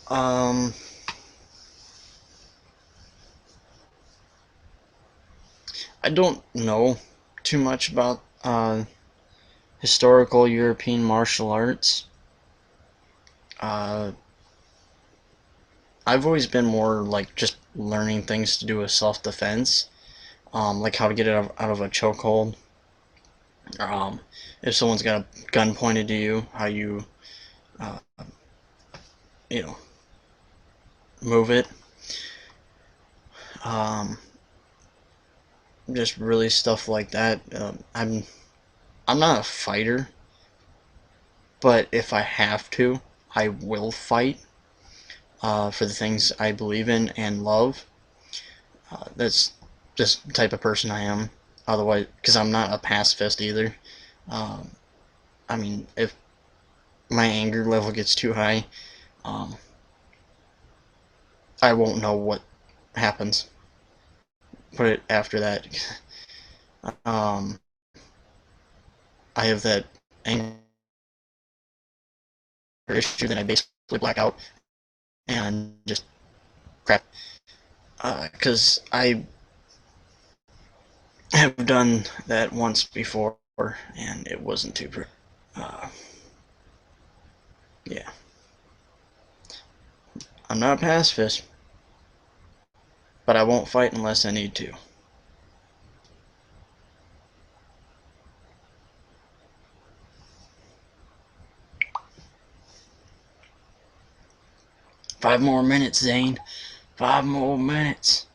Um, I don't know too much about historical European martial arts. Uh, I've always been more like just learning things to do with self-defense, like how to get out of a chokehold. Um, if someone's got a gun pointed to you, how you, uh, you know, move it. Um, just really stuff like that. I'm not a fighter, but if I have to, I will fight for the things I believe in and love. That's just the type of person I am. Otherwise, because I'm not a pacifist either. Um, I mean, if my anger level gets too high, um, I won't know what happens. Put it after that. um, I have that anger issue that I basically black out and just crap. Because I have done that once before and it wasn't too pretty. Uh, yeah. I'm not a pacifist, but I won't fight unless I need to. Five more minutes, Zane. 5 more minutes.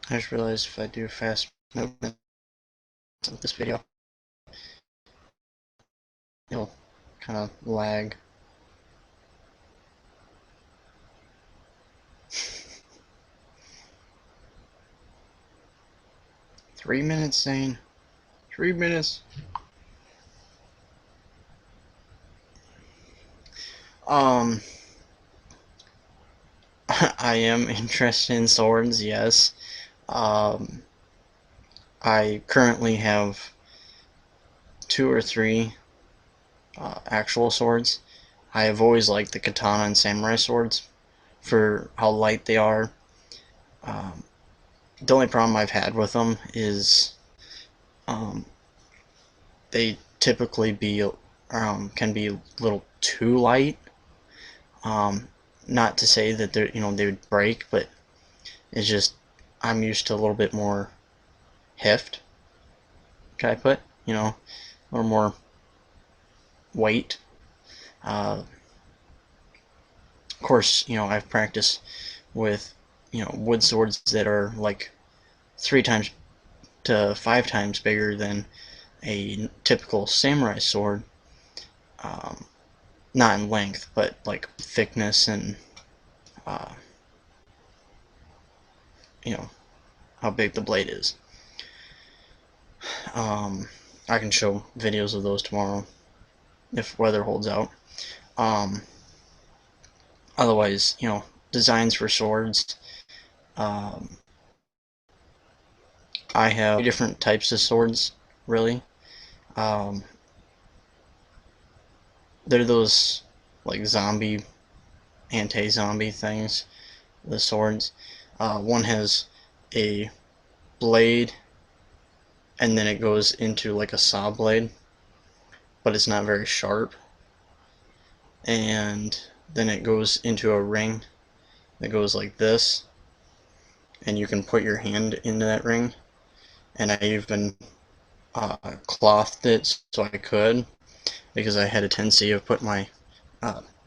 I just realized if I do fast movement with this video, it'll kind of lag. 3 minutes, Zane. 3 minutes. Um, I am interested in swords, yes. Um, I currently have two or three actual swords. I have always liked the katana and samurai swords for how light they are. Um, the only problem I've had with them is um, they typically can be a little too light. Um, Not to say that they would break, but it's just I'm used to a little bit more heft. Can I put a little more weight? Of course, I've practiced with wood swords that are like 3 times to 5 times bigger than a typical samurai sword. Um, Not in length, but like thickness and uh, you know how big the blade is. Um, I can show videos of those tomorrow if weather holds out. Um, Otherwise, designs for swords. Um, I have different types of swords, really. Um, they're those like zombie, anti-zombie things, the swords. One has a blade, and then it goes into like a saw blade, but it's not very sharp. And then it goes into a ring that goes like this, and you can put your hand into that ring. And I even clothed it so I could, because I had a tendency of putting my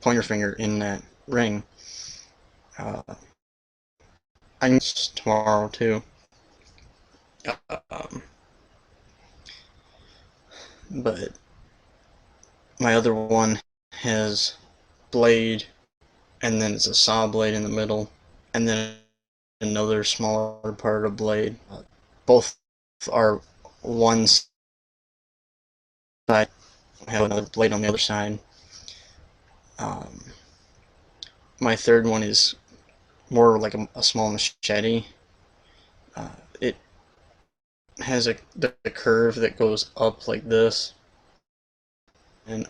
pointer finger in that ring. I can tomorrow too. Um, but my other one has blade, and then it's a saw blade in the middle, and then another smaller part of blade. Both are one side. I have another blade on the other side. Um, my third one is more like a small machete. It has the curve that goes up like this and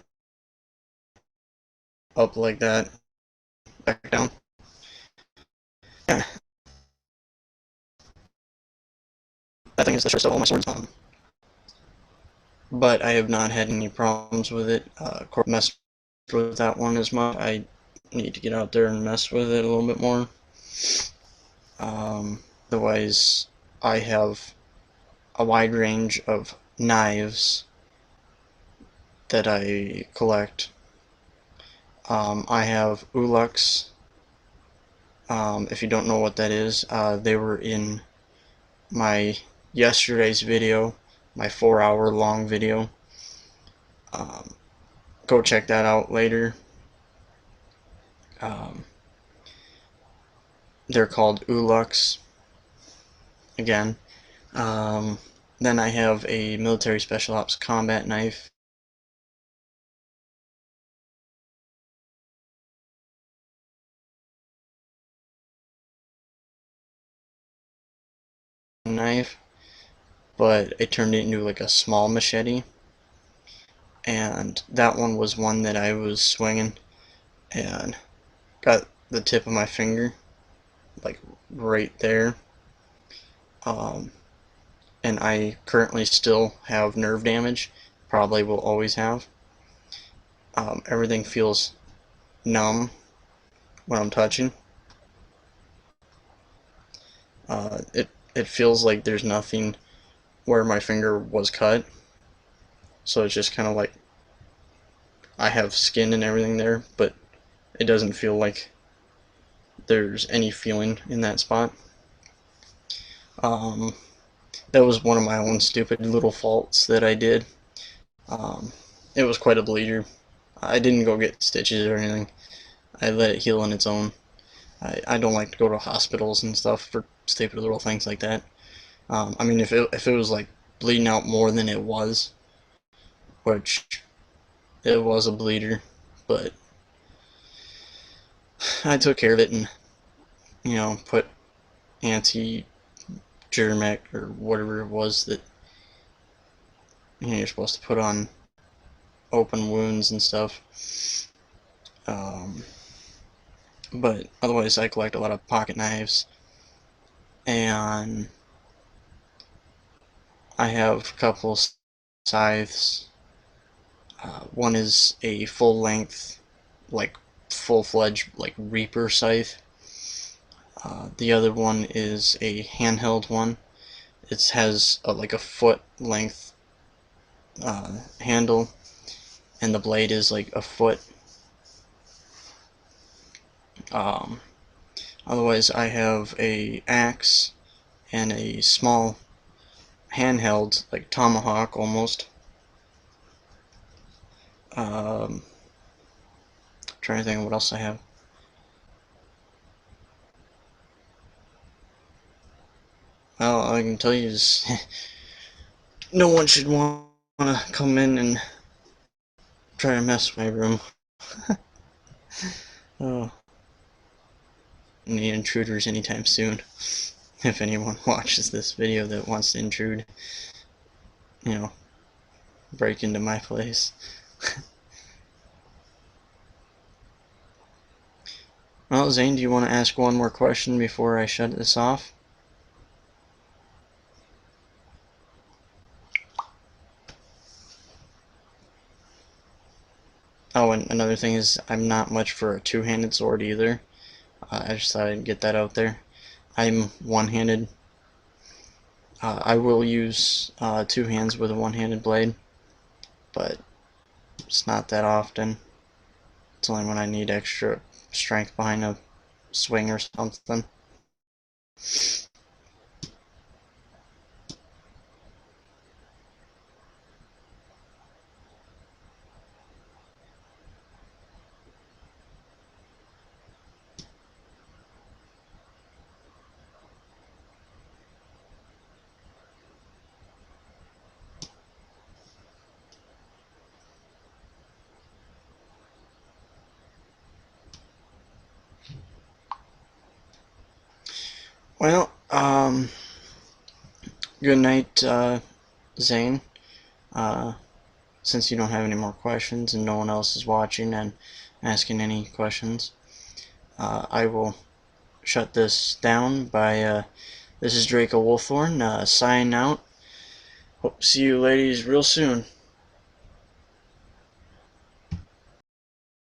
up like that, back down. Yeah, that thing is the shortest of all my swords. But I have not had any problems with it. Messed with that one as much. I need to get out there and mess with it a little bit more. Otherwise, I have a wide range of knives that I collect. I have Ulux. If you don't know what that is, they were in my yesterday's video, my 4-hour long video. Um, Go check that out later. Um, they're called Ulux again. Um, then I have a military special ops combat knife. Knife, but it turned into like a small machete, and that one was one that I was swinging and got the tip of my finger like right there. Um, and I currently still have nerve damage, probably will always have. Everything feels numb when I'm touching. It feels like there's nothing where my finger was cut, so it's just kind of like I have skin and everything there, but it doesn't feel like there's any feeling in that spot. Um, that was one of my own stupid little faults that I did. Um, it was quite a bleeder. I didn't go get stitches or anything. I let it heal on its own. I don't like to go to hospitals and stuff for stupid little things like that. I mean, if it was like bleeding out more than it was, which it was a bleeder, but I took care of it and put anti germic or whatever it was that you're supposed to put on open wounds and stuff. Um, but otherwise, I collect a lot of pocket knives, and I have a couple scythes. One is a full length, like full fledged, like Reaper scythe. The other one is a handheld one. It has like a foot length handle, and the blade is like a foot. Um, Otherwise, I have a axe and a small handheld, like tomahawk almost. Trying to think of what else I have. Well, all I can tell you is no one should want to come in and try to mess with my room. Oh, any intruders anytime soon. If anyone watches this video that wants to intrude, you know, break into my place. Well, Zane, do you want to ask one more question before I shut this off? Oh, and another thing is, I'm not much for a two-handed sword either. I just thought I'd get that out there. I'm one-handed. I will use two hands with a one-handed blade, but it's not that often. It's only when I need extra strength behind a swing or something. Well, good night, Zane. Uh, since you don't have any more questions and no one else is watching and asking any questions, I will shut this down by, this is Draco Wolfthorn, signing out. Hope to see you ladies real soon.